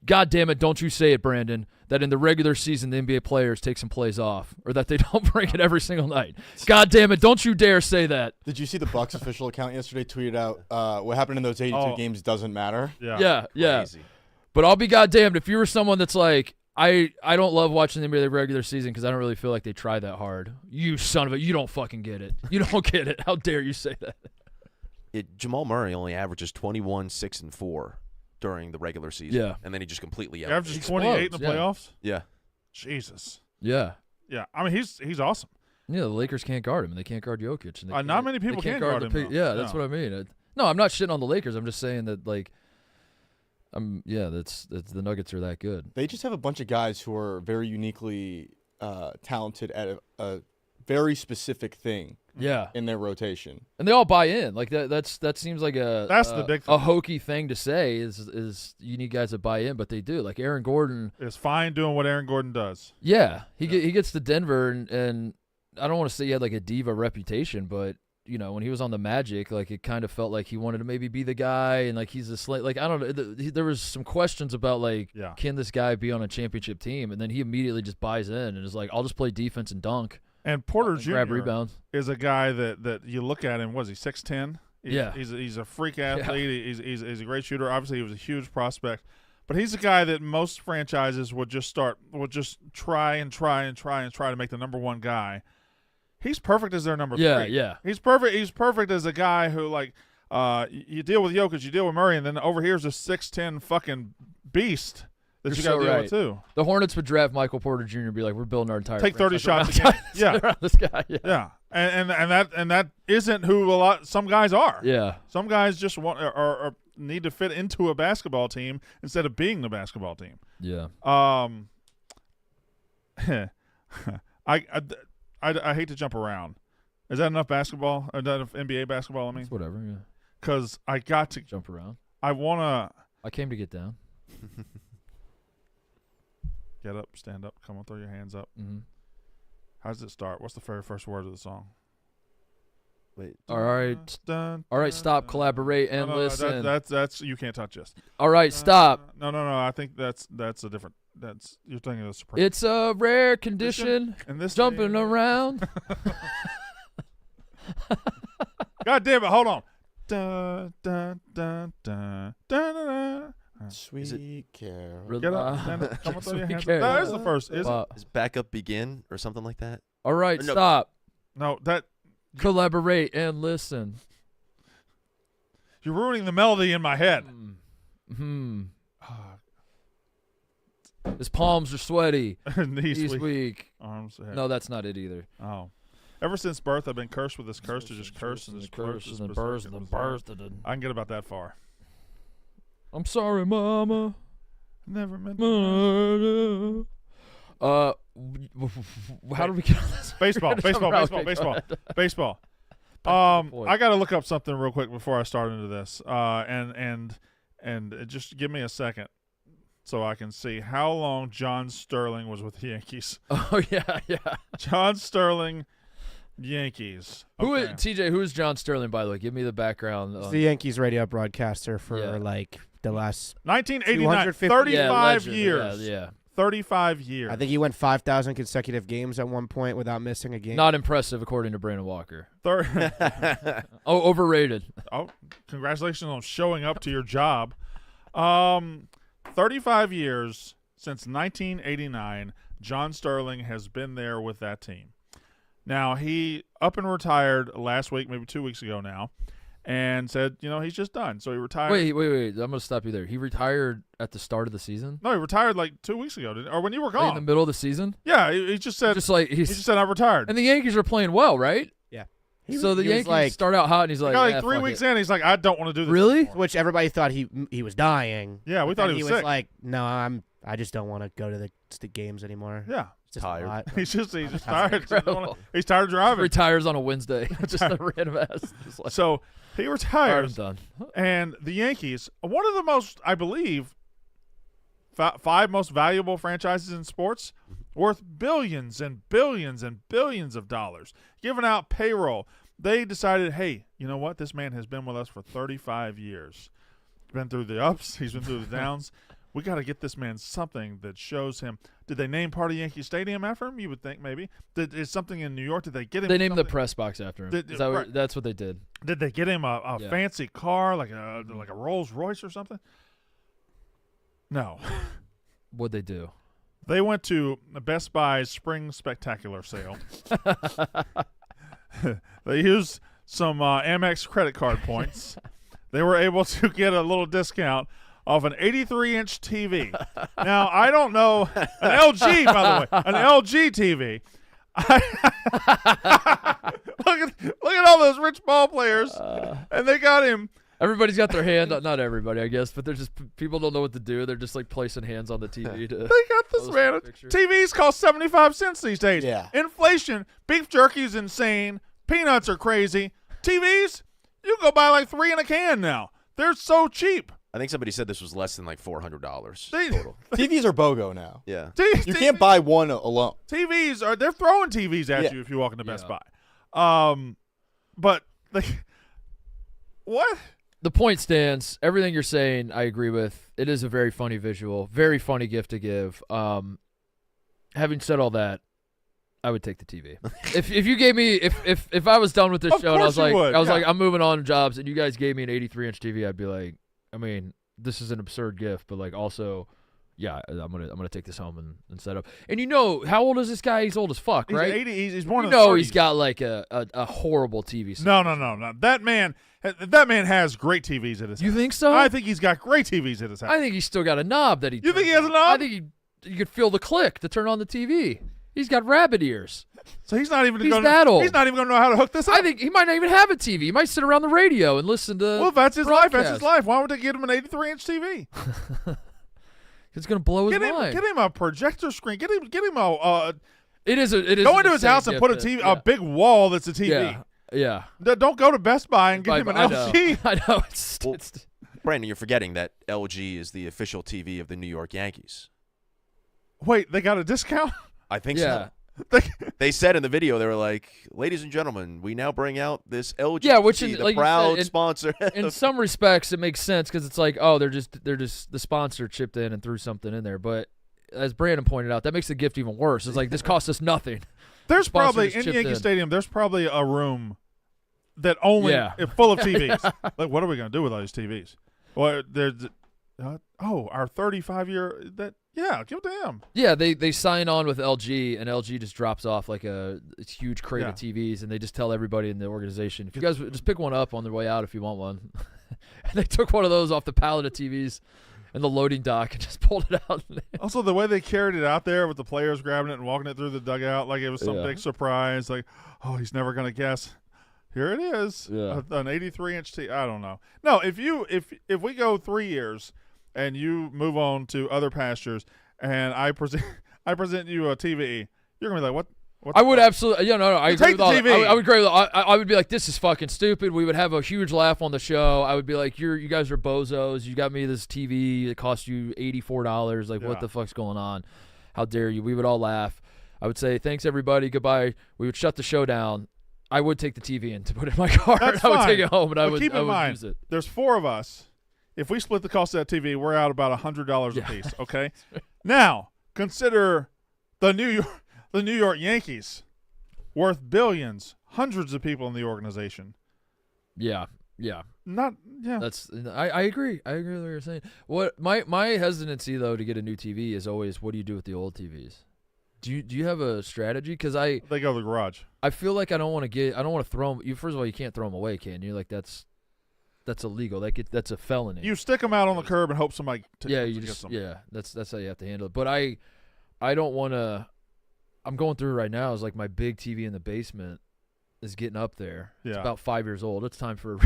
say it, Brandon, that in the regular season the NBA players take some plays off or that they don't bring it every single night. God damn it, don't you dare say that. Did you see the Bucks official account yesterday tweeted out what happened in those 82 games doesn't matter? yeah. Yeah. Crazy. But I'll be goddamned if you were someone that's like, I don't love watching the NBA regular season because I don't really feel like they try that hard. You son of a, you don't fucking get it. You don't get it. How dare you say that? Jamal Murray only averages 21, 6, and 4 during the regular season. Yeah. And then he just completely He averages elevates. 28 in the yeah. playoffs? Yeah. Jesus. Yeah. Yeah. I mean, he's awesome. Yeah, the Lakers can't guard him, and they can't guard Jokic. And they Not can't- many people they can guard guard the him, though. Yeah, that's No. what I mean. No, I'm not shitting on the Lakers. I'm just saying that, like, that's the Nuggets are that good. They just have a bunch of guys who are very uniquely talented at a very specific thing Yeah, in their rotation. and they all buy in. Like that seems like That's the big a thing. hokey thing to say is you need guys that buy in, but they do. Like Aaron Gordon. Is fine doing what Aaron Gordon does. Yeah, he gets to Denver, and I don't want to say he had like a diva reputation, but you know when he was on the Magic, like it kind of felt like he wanted to maybe be the guy, and like he's a like I don't know. There was some questions about like can this guy be on a championship team, and then he immediately just buys in and is like, I'll just play defense and dunk. And Porter and Jr. grab rebounds. is a guy that you look at him. Was he 6'10"? Yeah. He's a freak athlete. He's a great shooter. Obviously, he was a huge prospect. But he's a guy that most franchises would just try to make the number one guy. He's perfect as their number three. Yeah. He's perfect. He's perfect as a guy who like you deal with Jokic, you deal with Murray, and then over here's a 6'10" fucking beast that You're you got to so deal right. with too. The Hornets would draft Michael Porter Jr. and be like, we're building our entire Take 30 franchise shots around a game. Yeah. around this guy. Yeah. Yeah, and that isn't who some guys are. Yeah. Some guys just want or need to fit into a basketball team instead of being the basketball team. Yeah. I hate to jump around. Is that enough basketball? Is that enough NBA basketball? I mean, It's whatever. Yeah. because I got to. Jump around. I want to I came to get down. get up, stand up, come on, throw your hands up. Mm-hmm. How does it start? What's the very first word of the song? Wait. All right. All right. Stop. Collaborate and listen. That's you can't touch this. All right. Stop. No. I think that's a different. That's you're thinking of the Supreme. It's a rare condition. And this Jumping day- around. God damn it! Hold on. Dun, dun, dun, dun, dun, dun, dun. Sweet Carol. Get up, stand up, come on, throw your Sweet hands up. Carol. That is the first. Is it? Wow. Is backup begin or something like that? All right. No. Stop. No, that Collaborate and listen. you're ruining the melody in my head. Hmm. His palms are sweaty. Knees He's weak. weak. Arms. Head. No, that's not it either. Oh. Ever since birth, I've been cursed with this curse to just curse and just curse and then just burst berserk and and then berserk. burst and then. I can get about that far. I'm sorry, Mama. Never meant. How did we get on this? Baseball. Okay, go ahead. Baseball. point. I got to look up something real quick before I start into this. And just give me a second so I can see how long John Sterling was with the Yankees. Oh yeah. John Sterling, Yankees. Who is Okay. TJ? Who is John Sterling? By the way, give me the background. He's on- the Yankees radio broadcaster for Yeah. like the last. 1989, 250 35 legend. years. Yeah. 35 years. I think he went 5,000 consecutive games at one point without missing a game. Not impressive, according to Brandon Walker. Oh, Overrated. congratulations on showing up to your job. 35 years since 1989, John Sterling has been there with that team. Now, he up and retired last week, maybe 2 weeks ago now, and said, he's just done. So he retired. Wait. I'm going to stop you there. He retired at the start of the season? No, he retired like 2 weeks ago, or when you were Right in gone. the middle of the season? Yeah, he just said, Just like he just said, I'm retired. and the Yankees are playing well, right? He So was- the he was Yankees like, start out hot, and he's He like, got "Yeah, like 3 fuck weeks it." in, he's like, I don't want to do this Really? anymore. which everybody thought he was dying. Yeah, we But thought then he was was sick. like, no, I just don't want to go to the games anymore. Yeah. It's just a Tired. lot. He's just That's tired. incredible. He's tired of driving. Retires on a Wednesday. Just a random ass. Just like, So he "All right, I'm retires, done. and the Yankees, one of the most, I believe, five most valuable franchises in sports, worth billions and billions and billions of dollars, giving out payroll. They decided, hey, you know what? This man has been with us for 35 years. He's been through the ups. He's been through the downs. We got to get this man something that shows him. Did they name part of Yankee Stadium after him? You would think maybe. Is something in New York? Did they get him? They named the something- press box after him. Did- Is that right. that's what they did. Did they get him a Yeah. fancy car like a Rolls Royce or something? No. What'd they do? They went to Best Buy's Spring Spectacular sale. They used some Amex credit card points. They were able to get a little discount off an 83-inch TV. Now, I don't know. An LG, by the way. An LG TV. Look at all those rich ball players. And they got him. Everybody's got their hand. Not everybody, I guess, but they're just people don't know what to do. They're just like placing hands on the TV to. They got this post man. a picture. TVs cost 75 cents these days. Yeah. Inflation. Beef jerky is insane. Peanuts are crazy. TVs, you can go buy like 3 in a can now. They're so cheap. I think somebody said this was less than like $400 They- total. TVs are BOGO now. Yeah. You can't buy one alone. TVs they're throwing TVs at Yeah. you if you walk into Best Yeah. Buy. But what? The point stands. Everything you're saying, I agree with. It is a very funny visual, very funny gift to give. Having said all that, I would take the TV. if you gave me if I was done with this Of show and I course was you like would, I was yeah. like I'm moving on to jobs and you guys gave me an 83-inch TV, I'd be like, I mean, this is an absurd gift, but like also yeah, I'm gonna take this home and set up. And you know, how old is this guy? He's old as fuck, He's right? 80. He's born You in the know 30s. he's got like a horrible TV set. No. That man has great TVs at his You house. think so? I think he's got great TVs at his house. I think he's still got a knob that he. You think he turns has a on. knob? I think you could feel the click to turn on the TV. He's got rabbit ears. So he's not even He's going that old. He's not even going to know how to hook this up. I think he might not even have a TV. He might sit around the radio and listen to. Well, if that's his life. That's his broadcast. life. Why would they get him an 83-inch TV? It's gonna blow his mind. Get him a projector screen. Get him a. It is. Go into his house and put a TV. TV, a big wall that's a TV. Yeah. Don't go to Best Buy and get him an I know. LG. I know. It's Brandon, you're forgetting that LG is the official TV of the New York Yankees. Wait, they got a discount? I think yeah. so. They said in the video, they were like, "Ladies and gentlemen, we now bring out this LG, Yeah, which TV, in- the like you proud said, sponsor." In some respects, it makes sense because it's like, oh, they're just the sponsor chipped in and threw something in there. But as Brandon pointed out, that makes the gift even worse. It's like this cost us nothing. There's Sponsor probably just in chipped Yankee in. Stadium. The's probably a room that only Yeah. full of TVs. Like, what are we gonna do with all these TVs? Well, there's our 35-year that give it to him. Yeah, they sign on with LG, and LG just drops off like a huge crate of TVs, and they just tell everybody in the organization, if you guys just pick one up on the way out if you want one. And they took one of those off the pallet of TVs and the loading dock and just pulled it out. Also, the way they carried it out there with the players grabbing it and walking it through the dugout like it was some Yeah. big surprise. Like, oh, he's never gonna guess. Here it is, Yeah. an 83-inch TV. I don't know. No, if we go 3 years and you move on to other pastures, and I present you a TV, you're gonna be like, what? I would absolutely, no, I You agree take with the all that. TV. I would agree with I would be like, this is fucking stupid. We would have a huge laugh on the show. I would be like, you guys are bozos. You got me this TV. It cost you $84. Like, Yeah. what the fuck's going on? How dare you? We would all laugh. I would say, thanks, everybody. Goodbye. We would shut the show down. I would take the TV in to put it in my car. That's I would fine. take it home, and I But would, keep I in would mind, use it. there's 4 of us. If we split the cost of that TV, we're out about $100 a Yeah. piece. Okay. Now consider the New York Yankees, worth billions, hundreds of people in the organization. Yeah. Not yeah. That's I agree. I agree with what you're saying. What my hesitancy though to get a new TV is always, what do you do with the old TVs? Do you have a strategy? Because They go to the garage. I feel like I don't want to throw them. First of all, you can't throw them away, can you? Like that's illegal. That's a felony. You stick them out on the curb and hope somebody That's how you have to handle it. But I don't want to. I'm going through it right now. Is like my big TV in the basement is getting up there. Yeah. It's about 5 years old. It's time for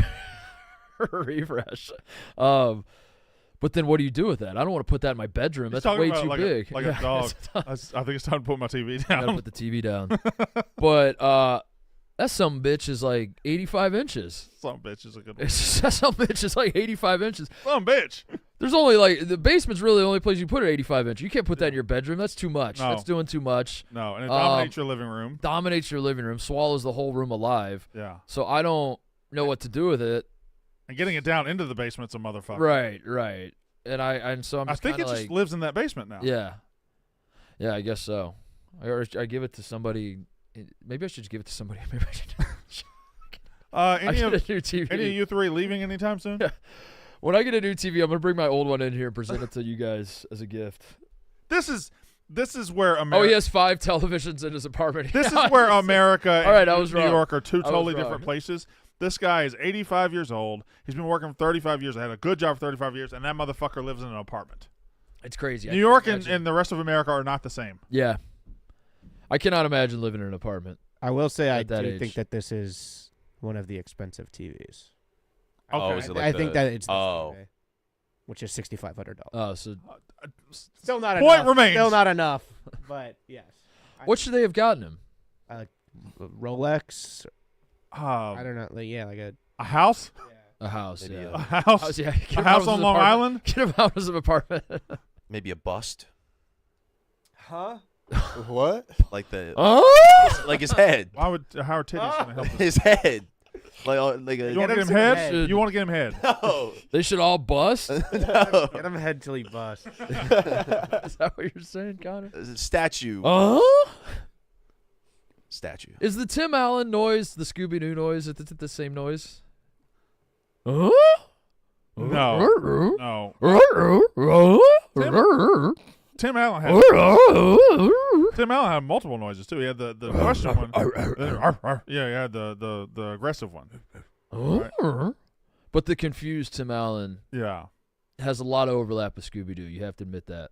a refresh. But then what do you do with that? I don't want to put that in my bedroom. He's That's talking way about too like big. a dog. I think it's time to put my TV I gotta down. put the TV down. But that some bitch is like 85 inches. Some bitch is a good one. That some bitch is like 85 inches. Some bitch. There's only like the basement's really the only place you put it 85 inches. You can't put that in your bedroom. That's too much. No. That's doing too much. No, and it dominates your living room. Dominates your living room. Swallows the whole room alive. Yeah. So I don't know what to do with it. And getting it down into the basement's a motherfucker. Right. And so I'm I just think it kinda just lives in that basement now. Yeah, I guess so. Or I give it to somebody. Maybe I should just give it to somebody. Maybe I should. I Any get of a new TV. you 3 leaving anytime soon? Yeah. When I get a new TV, I'm gonna bring my old one in here and present it to you guys as a gift. This is where Oh, America. he has 5 televisions in his apartment. This is where America All right, and I was New wrong. York are 2 I was totally wrong. different places. This guy is 85 years old. He's been working for 35 years. I had a good job for 35 years, and that motherfucker lives in an apartment. It's crazy. I New can't York imagine. and the rest of America are not the same. Yeah, I cannot imagine living in an apartment. I will say I At that do age. think that this is one of the expensive TVs. Oh, Okay. is it I like think the- that it's this Oh. anyway, which is $6,500. So Still not Point enough. remains. Still not enough. But yes, what should they have gotten him? Rolex. I don't know. Like a house? A house. Maybe Yeah. A house? Yeah. Get A him house out of on his Long apartment. Island? Get him out of his apartment. Maybe a bust, huh? What? like the Oh! like his head, Why would Howard Titty's going to help this? his head, like a. You want to get him some head? head. You want to get him head? No, They should all bust. Is Get him head till he busts. that what you're saying, Connor? It's a statue. Statue. Is the Tim Allen noise the Scooby-Doo noise? Is it the same noise? No. No. Tim Allen had multiple noises too. He had the question one. Yeah, he had the aggressive one. Right. But the confused Tim Allen Yeah, has a lot of overlap with Scooby-Doo. You have to admit that.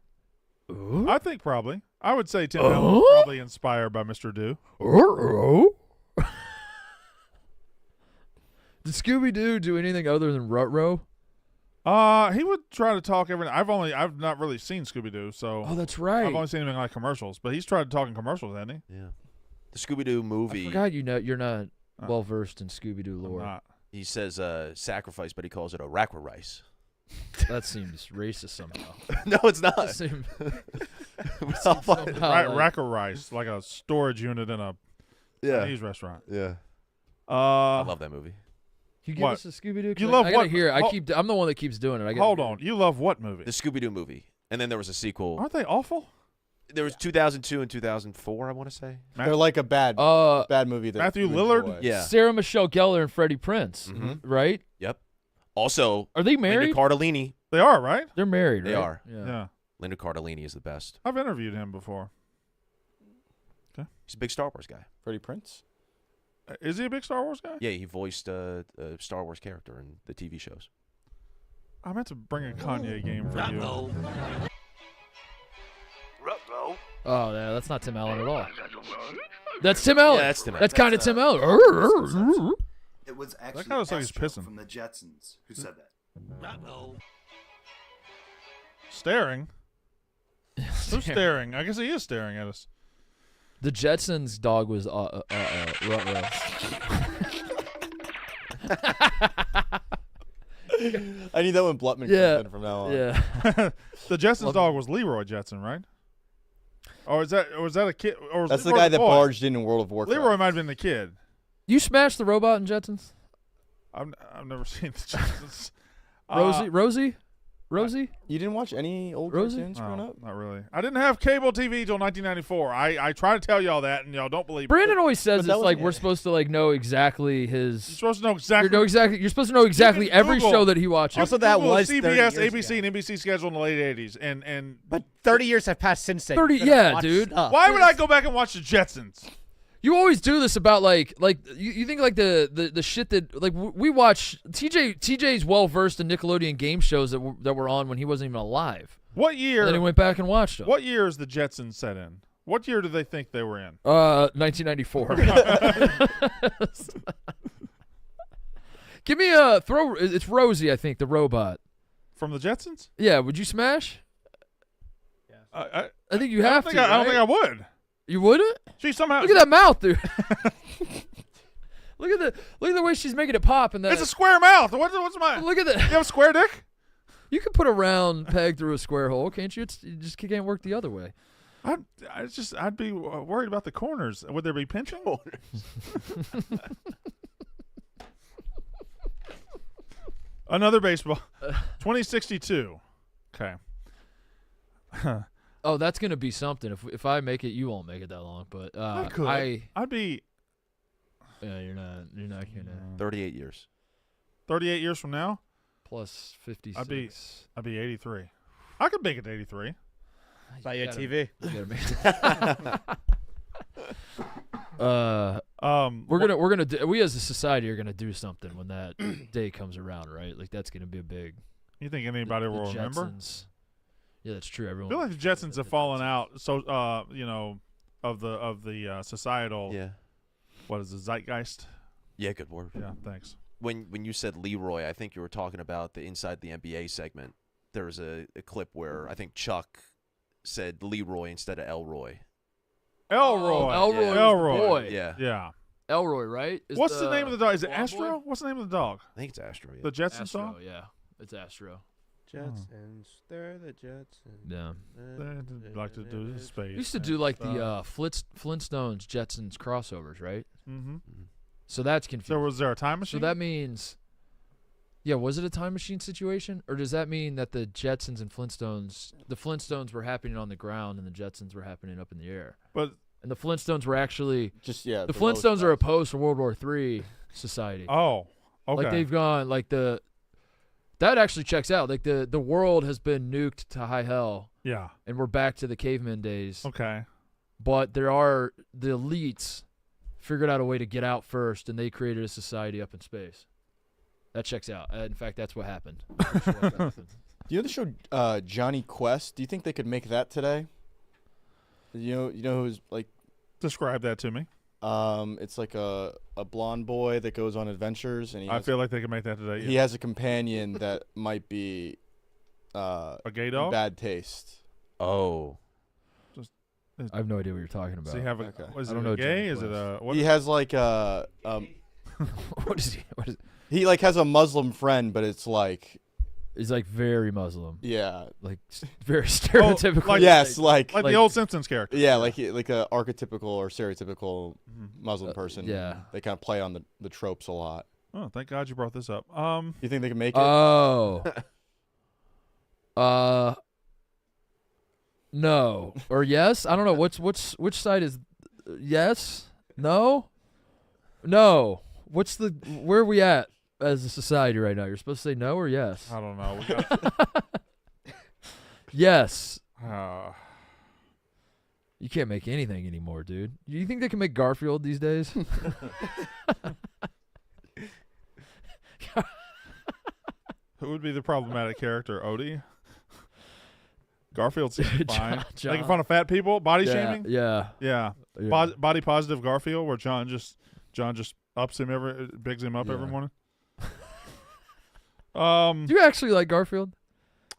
I think probably. I would say Tim Allen was probably inspired by Mr. Do. Did Scooby-Doo do anything other than Ruh-Roh? He would try to talk every. I've not really seen Scooby Doo, so. Oh, that's right. I've only seen him in like commercials, but he's tried to talk in commercials, hasn't he? Yeah. The Scooby-Doo movie. I forgot you're not well versed in Scooby-Doo lore. I'm not. He says sacrifice, but he calls it a rack with rice. That seems racist somehow. No, it's not. That seems Well, somehow Rack of rice, like a storage unit in a yeah. Chinese restaurant. Yeah. I love that movie. You give What? us a Scooby-Doo? You love I gotta what? hear it. Hold- I'm the one that keeps doing it. I gotta Hold hear on. You love what movie? The Scooby-Doo movie. And then there was a sequel. Aren't they awful? There was 2002 and 2004, I want to say. They're like a bad movie. That Matthew you Lillard? enjoy. Yeah. Sarah Michelle Gellar and Freddie Prince, right? Yep. Also, Are they married? Linda Cardellini. They are, right? They're married, right? They are. Yeah. Linda Cardellini is the best. I've interviewed him before. He's a big Star Wars guy. Freddie Prince. Is he a big Star Wars guy? Yeah, he voiced a Star Wars character in the TV shows. I meant to bring a Kanye game for you. Oh, yeah, that's not Tim Allen at all. That's Tim Allen. Yeah, that's Tim Allen. That's kind of Tim Allen. It was actually kinda looks like he's Astro pissing. from the Jetsons who said that. Staring? Who's staring? I guess he is staring at us. The Jetsons' dog was Ruh-Roh. I need that when Blutman Yeah. comes in from now on. Yeah. The Jetsons' dog was Leroy Jetson, right? Or is that a kid? Or was That's the Leroy guy that boy? barged in World of Warcraft. Leroy might have been the kid. You smashed the robot in Jetsons? I've never seen the Jetsons. Rosie? You didn't watch any old Rosie? cartoons growing No, up? not really. I didn't have cable TV till 1994. I try to tell y'all that, and y'all don't believe Brandon me. always says But that it's was- like we're supposed to like know exactly You're his. supposed to know exactly. You're supposed to know exactly can every Google- show that he watches. Also, that Google was 30 CBS, years ABC, ago. and NBC schedule in the late 80s, and But 30 years have passed since then. 30 You could've yeah, watched dude. stuff. why would I go back and watch the Jetsons? You always do this about like you think like the shit that like we watch. TJ's well versed in Nickelodeon game shows that were on when he wasn't even alive. What year? And then he went back and watched them. What year is the Jetsons set in? What year do they think they were in? 1994. Give me a throw. It's Rosie, I think, the robot. From the Jetsons? Yeah, would you smash? I I think you don't have think to. I don't right? think I would. You wouldn't? She somehow. Look at that mouth, dude. look at the way she's making it pop and that. It's a square mouth. What's mine? Look at You that. have a square dick? You can put a round peg through a square hole, can't you? It just can't work the other way. I'd be worried about the corners. Would there be pinching? Another baseball. 2062. Okay. Oh, that's gonna be something. If I make it, you won't make it that long. But I could. I'd be yeah, you're not gonna 38 years. 38 years from now. plus 56. I'd be 83. I could make it to 83. Buy you a Gotta- TV. You gotta make we're gonna do, we as a society are gonna do something when that day comes around, right? Like that's gonna be a big. You think anybody the will remember? Jetsons. Yeah, that's true. I Everyone. feel like the Jetsons have fallen out. So, of the societal. Yeah. What is the zeitgeist? Yeah, good word. Yeah. Thanks. When you said Leroy, I think you were talking about the Inside the NBA segment. There was a clip where I think Chuck said Leroy instead of Elroy. Elroy. Elroy. Yeah. was the Elroy. boy. Yeah. Yeah. Elroy, right? Is What's the name of the dog? Is it blonde Astro? boy? What's the name of the dog? I think it's Astro. Yeah. The Jetsons Astro, dog? yeah. It's Astro. Jetsons, they're the Jetsons. Yeah. They like to do the space. We used to do like the Flintstones Jetsons crossovers, right? Mm-hmm. So that's confusing. So was there a time machine? So that means, yeah, was it a time machine situation, or does that mean that the Jetsons and Flintstones, the Flintstones were happening on the ground and the Jetsons were happening up in the air, But and the Flintstones were actually Just yeah. the below Flintstones are stuff. opposed to World War III society. oh, okay. Like they've gone like the That actually checks out. Like the world has been nuked to high hell, Yeah. and we're back to the caveman days. Okay. But there are the elites figured out a way to get out first, and they created a society up in space. That checks out. In fact, that's what happened. Do you know the show Johnny Quest? Do you think they could make that today? You know who's like Describe that to me. it's like a blonde boy that goes on adventures, and I feel like they can make that today. he has a companion that might be A gay dog? bad taste. Oh. I have no idea what you're talking about. Does he have a, Okay. is I it don't a know gay? Johnny Is it a what? He has like What is he? What is? he like has a Muslim friend, but it's like He's like very Muslim, like very stereotypical. like- yes, like like the old Simpsons character. yeah, like a archetypical or stereotypical Muslim person. yeah. they kind of play on the tropes a lot. Oh, thank God you brought this up. You think they can make it? Oh. No or yes? I don't know. Which side is yes? No? No. Where are we at as a society right now? You're supposed to say no or yes? I don't know. We got, Yes. you can't make anything anymore, dude. You think they can make Garfield these days? Who would be the problematic character? Odie? Garfield seems fine. John. Making fun of fat people? Body yeah, shaming? Yeah. Yeah. Yeah. Body positive Garfield, where John just ups him bigs him up every Yeah. morning. Do you actually like Garfield?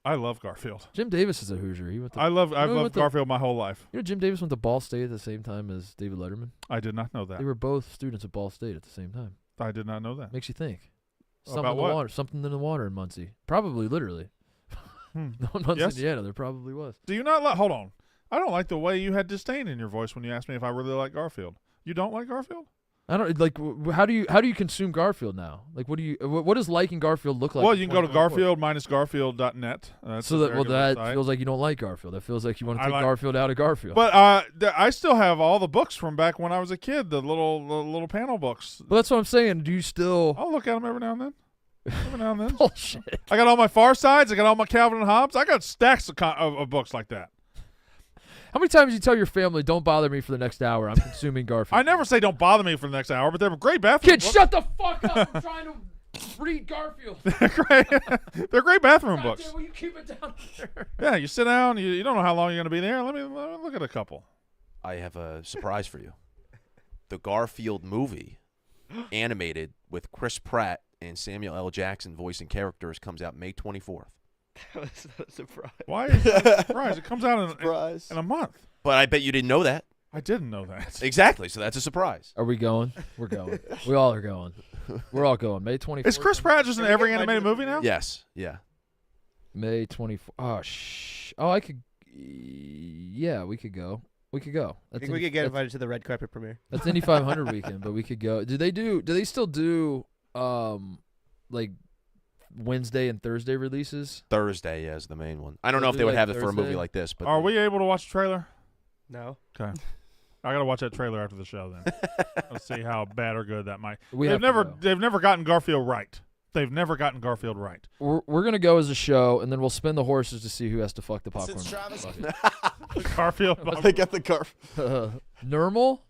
I love Garfield. Jim Davis is a Hoosier. He went to, I've who went loved to- Garfield my whole life. You know, Jim Davis went to Ball State at the same time as David Letterman. I did not know that. They were both students at Ball State at the same time. I did not know that. Makes you think. About Something in the what? water. Something in the water in Muncie. Probably, literally. Hmm. No, in Muncie, Yes? Indiana, there probably was. Do you not like? Hold on. I don't like the way you had disdain in your voice when you asked me if I really like Garfield. You don't like Garfield? I don't like. How do you consume Garfield now? Like, what does liking Garfield look like? Well, in you can go to 2024? Garfield-garfield.net. That's So a that very well, good that website. feels like you don't like Garfield. That feels like you want to I take like- Garfield out of Garfield. But I still have all the books from back when I was a kid. The little panel books. But that's what I'm saying. Do you still? I'll look at them every now and then. Every now and then. Bullshit. I got all my Far Sides. I got all my Calvin and Hobbes. I got stacks of books like that. How many times you tell your family, "Don't bother me for the next hour. I'm consuming Garfield." I never say don't bother me for the next hour, but they're great bathroom Kid, books. shut the fuck up! I'm trying to read Garfield. They're great bathroom God books. damn, will you keep it down there? Yeah, you sit down. You don't know how long you're going to be there. Let me look at a couple. I have a surprise for you. The Garfield movie, animated with Chris Pratt and Samuel L. Jackson voicing characters, comes out May 24th. That was a surprise. Why is that a surprise? It comes out Surprise. in a month. But I bet you didn't know that. I didn't know that. Exactly, so that's a surprise. Are we going? We're going. We all are going. We're all going. May 24th. Is Chris Pratt just in every animated movie now? Yes, yeah. May 24th. Oh, I could. Yeah, we could go. We could go. I think we could get invited to the red carpet premiere. That's Indy 500 weekend, but we could go. Do they still do like Wednesday and Thursday releases? Thursday is the main one. I don't know They'll if do they would like have it for a movie Thursday? like this, but Are we able to watch the trailer? No. Okay. I gotta watch that trailer after the show then. Let's see how bad or good that might. We have to go. They've never gotten Garfield right. They've never gotten Garfield right. We're gonna go as a show, and then we'll spin the horses to see who has to fuck the popcorn. bucket. Garfield. They got the car. Normal?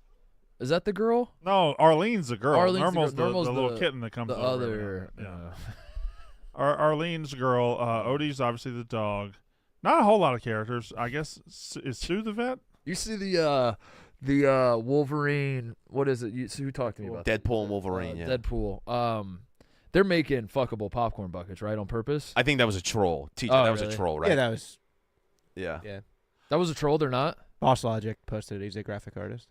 Is that the girl? No, Arlene's the girl. Arlene's the Normal's girl. Normal's the little the- kitten that comes The over. other. Yeah. Arlene's girl. Odie's obviously the dog. Not a whole lot of characters. I guess is Sue the vet? You see the Wolverine. What is it? Who talked to me about that? Deadpool and Wolverine, yeah. Deadpool. They're making fuckable popcorn buckets, right, on purpose? I think that was a troll. TJ, Oh, that was really? a troll, right? Yeah, that was Yeah. That was a troll. They're not. Boss Logic posted it. He's a graphic artist.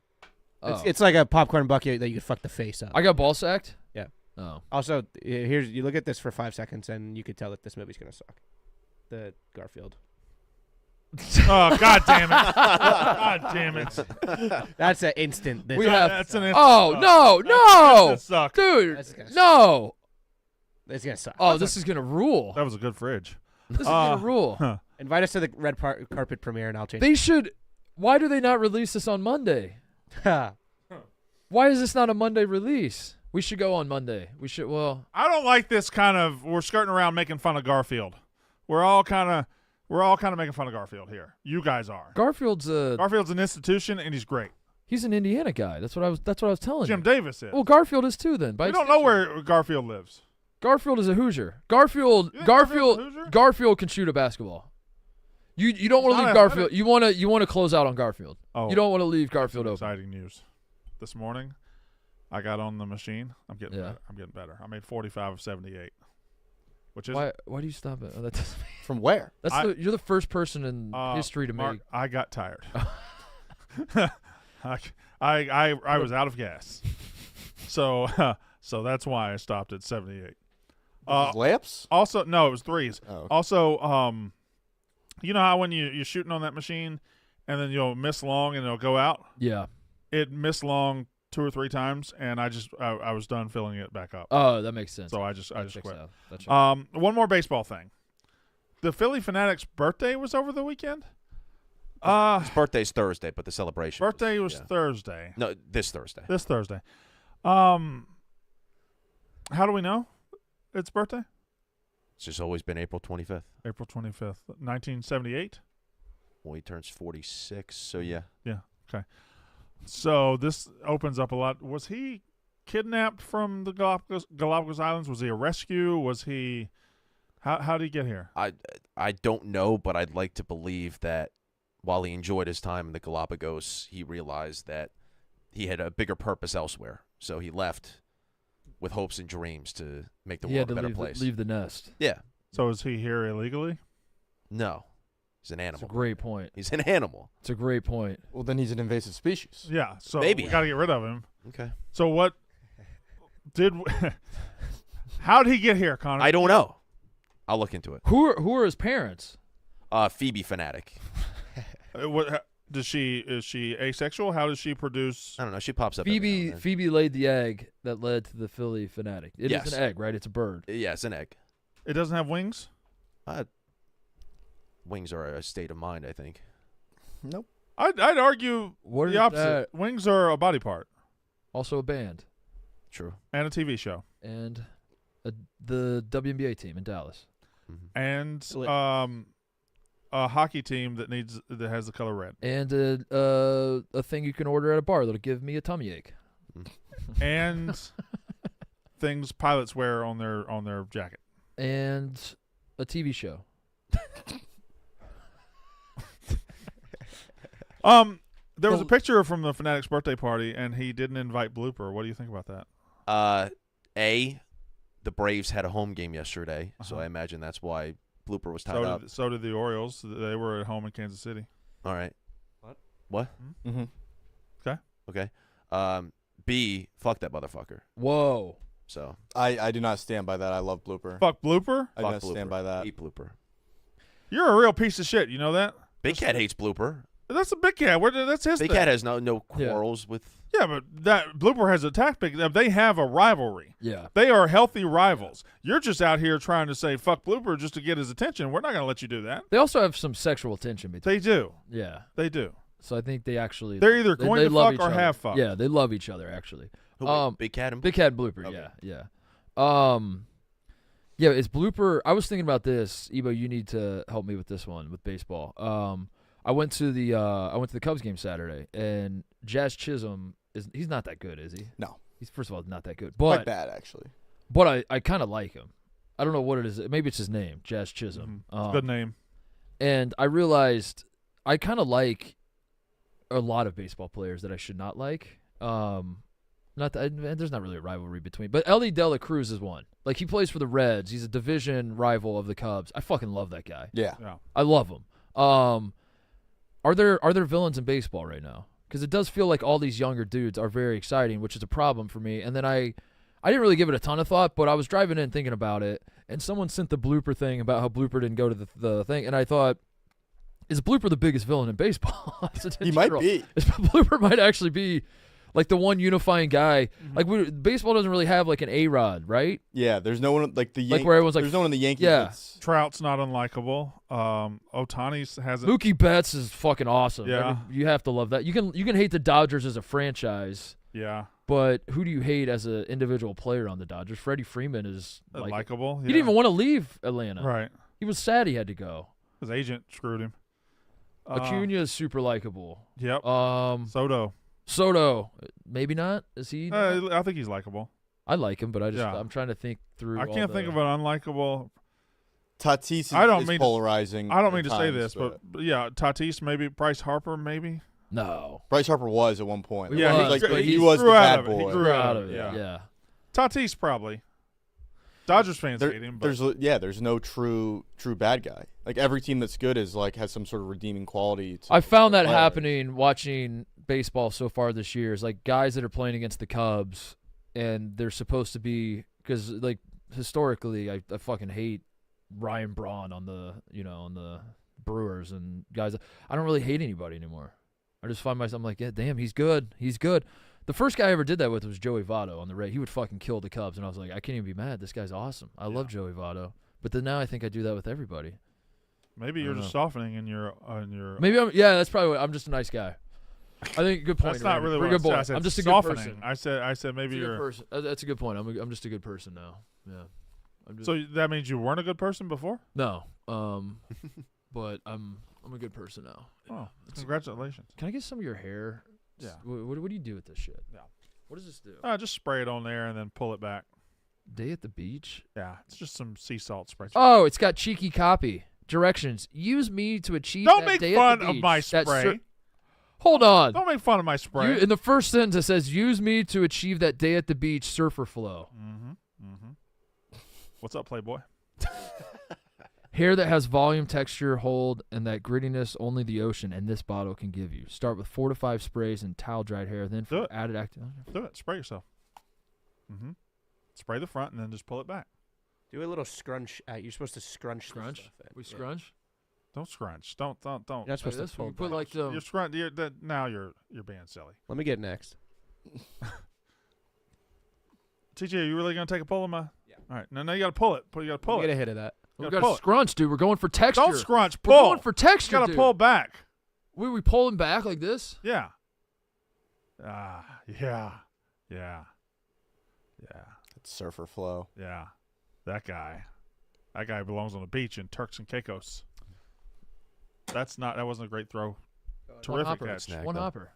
Oh. It's like a popcorn bucket that you could fuck the face up. I got ball sacked. Yeah. Oh. Also, here's you look at this for 5 seconds and you could tell that this movie's gonna suck. The Garfield. Oh, God damn it! God damn it! That's an instant. We have. That's an Oh instant no, suck. no, That suck. dude, That's gonna no. It's gonna suck. Oh, this is gonna rule. That was a good fridge. This is gonna rule. Huh. Invite us to the red carpet premiere and I'll change. They should. Why do they not release this on Monday? Why is this not a Monday release? We should go on Monday. We should. Well, I don't like this kind of. We're skirting around making fun of Garfield. We're all kind of making fun of Garfield here. You guys are. Garfield's Garfield's an institution, and he's great. he's an Indiana guy. That's what I was telling Jim you. Davis is. Well, Garfield is too. Then We don't know where Garfield lives. Garfield is a Hoosier. Garfield You think Garfield's a Hoosier? Garfield can shoot a basketball. You don't want to not leave athletic. Garfield. You want to close out on Garfield. Oh, You don't want to leave some Garfield open. exciting news. This morning, I got on the machine. I'm getting Yeah. better. I'm getting better. I made 45 of 78, which is Why do you stop it? Oh, that doesn't From where? you're the first person in history to Mark, make. I got tired. I was out of gas, so so that's why I stopped at 78. Layups? Also, no, it was threes. Oh, okay. Also, you know how when you're shooting on that machine, and then you'll miss long and it'll go out. Yeah. It missed long 2 or 3 times, and I was done filling it back up. Oh, that makes sense. So I just That checks quit. out. That checks out. One more baseball thing. The Philly Fanatics' birthday was over the weekend. His birthday's Thursday, but the celebration. Birthday was yeah. Thursday. No, this Thursday. This Thursday. How do we know it's birthday? It's just always been April 25th. April 25th, 1978. Well, he turns 46, so yeah. Yeah. Okay. So this opens up a lot. Was he kidnapped from the Galapagos Islands? Was he a rescue? Was he? How did he get here? I don't know, but I'd like to believe that while he enjoyed his time in the Galapagos, he realized that he had a bigger purpose elsewhere. So he left with hopes and dreams to make the He world had a to better place. leave the nest. Yeah. So is he here illegally? No. He's an It's a animal. great point. He's an animal. It's a great point. Well, then he's an invasive species. Yeah. So Maybe. we got to get rid of him. Okay. So what did? How did he get here, Connor? I don't know. I'll look into it. Who are his parents? Phoebe Fanatic. What is she asexual? How does she produce? I don't know. She pops up. every now and then. Phoebe laid the egg that led to the Philly Fanatic. It is Yes. an egg, right? It's a bird. Yeah, it's an egg. It doesn't have wings. Wings are a state of mind, I think. Nope. I'd argue What is the opposite. that? Wings are a body part Also a band True. and a TV show and the WNBA team in Dallas. and Slit. a hockey team that has the color red And a thing you can order at a bar that'll give me a tummy ache. and things pilots wear on their jacket. And a TV show. There was a picture from the Fanatic's birthday party, and he didn't invite Blooper. What do you think about that? The Braves had a home game yesterday, so Uh-huh. I imagine that's why Blooper was tied up. So did the Orioles. They were at home in Kansas City. All right. What? Mm-hmm. Okay. B, fuck that motherfucker. Whoa. So I do not stand by that. I love Blooper. Fuck Blooper. I do fuck not Blooper. stand by that. Eat Blooper. You're a real piece of shit. You know that? Big Cat hates Blooper. That's a Big Cat. That's his Big thing. Cat has no quarrels with. Yeah, but that Blooper has attacked Big. They have a rivalry. Yeah. They are healthy rivals. You're just out here trying to say fuck Blooper just to get his attention. We're not going to let you do that. They also have some sexual tension between. They do. Yeah. They do. So I think they actually. They're either going to love fuck each or other. have fucked. Yeah, they love each other actually. Who, Big Cat and Big Cat and Blooper. Okay. Yeah. Yeah, it's Blooper. I was thinking about this. Ebo, you need to help me with this one with baseball. I went to the Cubs game Saturday, and Jazz Chisholm he's not that good, is he? No. He's first of all not that good, Quite but bad, actually. I kind of like him. I don't know what it is. Maybe it's his name, Jazz Chisholm. It's a good name. And I realized I kind of like a lot of baseball players that I should not like. Not that, there's not really a rivalry between, but Ellie De La Cruz is one. Like, he plays for the Reds. He's a division rival of the Cubs. I fucking love that guy. Yeah. I love him. Are there villains in baseball right now? Because it does feel like all these younger dudes are very exciting, which is a problem for me. And then I didn't really give it a ton of thought, but I was driving in thinking about it, and someone sent the Blooper thing about how Blooper didn't go to the thing, and I thought, is Blooper the biggest villain in baseball? He might be. Blooper might actually be like the one unifying guy. Like, baseball doesn't really have like an A-Rod, right? Yeah, there's no one like the Like where everyone's like, there's no one in the Yankees. yeah. that's- Trout's not unlikable. Otani's hasn't. Mookie Betts is fucking awesome. Yeah. You have to love that. You can hate the Dodgers as a franchise. Yeah. But who do you hate as an individual player on the Dodgers? Freddie Freeman is Likeable. He didn't even want to leave Atlanta. Right. He was sad he had to go. His agent screwed him. Acuna is super likable. Yep. Soto, maybe not. Is he? I think he's likable. I like him, but Yeah. I'm trying to think through. I can't think of an unlikable. Tatis is polarizing. I don't mean to at say times, this, but yeah, Tatis, maybe Bryce Harper, maybe. No. Bryce Harper was at one point. Yeah, he was the grew out bad of it. boy. He grew out of it. Yeah. Tatis probably. Dodgers fans hate him. But There's no true bad guy. Like every team that's good is has some sort of redeeming quality. I found that players. happening watching baseball so far this year. Is like guys that are playing against the Cubs, and they're supposed to be because like historically, I fucking hate Ryan Braun on the Brewers and guys. I don't really hate anybody anymore. I just find myself like, yeah, damn, he's good. He's good. The first guy I ever did that with was Joey Votto on the Rays. He would fucking kill the Cubs, and I was like, I can't even be mad. This guy's awesome. I love Joey Votto. But then now I think I do that with everybody. Maybe you're just softening in your. Maybe that's probably what, I'm just a nice guy. I think good point. That's not really what good boy. I said. I'm just a softening. good person. I said maybe you're. Good person. That's a good point. I'm just a good person now. Yeah. So that means you weren't a good person before? No. But I'm a good person now. Oh, congratulations! Can I get some of your hair? Yeah. What do you do with this shit? Yeah. What does this do? Just spray it on there and then pull it back. Day at the beach. Yeah, it's just some sea salt spray. Oh, it's got cheeky copy directions. Use me to achieve. Don't that make day fun at the of beach. my That spray. Hold on. Don't make fun of my spray. In the first sentence, it says, "Use me to achieve that day at the beach surfer flow." What's up, Playboy? Hair that has volume, texture, hold, and that grittiness only the ocean and this bottle can give you. Start with 4 to 5 sprays and towel-dried hair. Then for added active. Do it. Spray yourself. Spray the front and then just pull it back. Do a little scrunch. You're supposed to scrunch. Scrunch? We scrunch? Don't scrunch. Don't. You're not supposed to pull put back. like the. You're scrunch. Now you're being silly. Let me get next. TJ, are you really gonna take a pull of my? Yeah. All right. Now you gotta pull it. You gotta pull Get it. a hit of that. We got to scrunch, dude. We're going for texture. Don't scrunch. We're Pull. going for texture, You gotta dude. pull back. We pulling back like this? Yeah. Yeah. It's surfer flow. Yeah. That guy belongs on the beach in Turks and Caicos. That wasn't a great throw. Terrific catch. One hopper.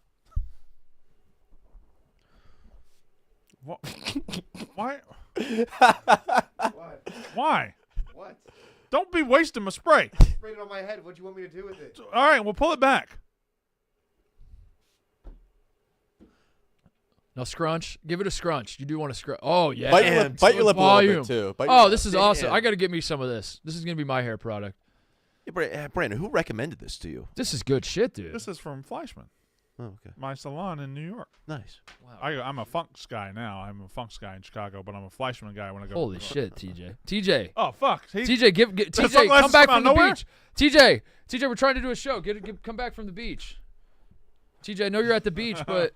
Why? What? Why? What? Don't be wasting my spray. Sprayed it on my head. What do you want me to do with it? All right, we'll pull it back. Now scrunch. Give it a scrunch. You do want to scrunch. Oh, yeah. Bite your lip a little Volume. bit, too. This is awesome. I got to get me some of this. This is going to be my hair product. Yeah, Brandon, who recommended this to you? This is good shit, dude. This is from Fleischman, Oh, okay. my salon in New York. Nice. I'm a Funks guy now. I'm a Funks guy in Chicago, but I'm a Fleischman guy when I go. Holy shit, TJ. TJ. Oh fuck. TJ, TJ, sunglasses come back come from out the nowhere? beach. TJ, we're trying to do a show. Come back from the beach. TJ, I know you're at the beach, but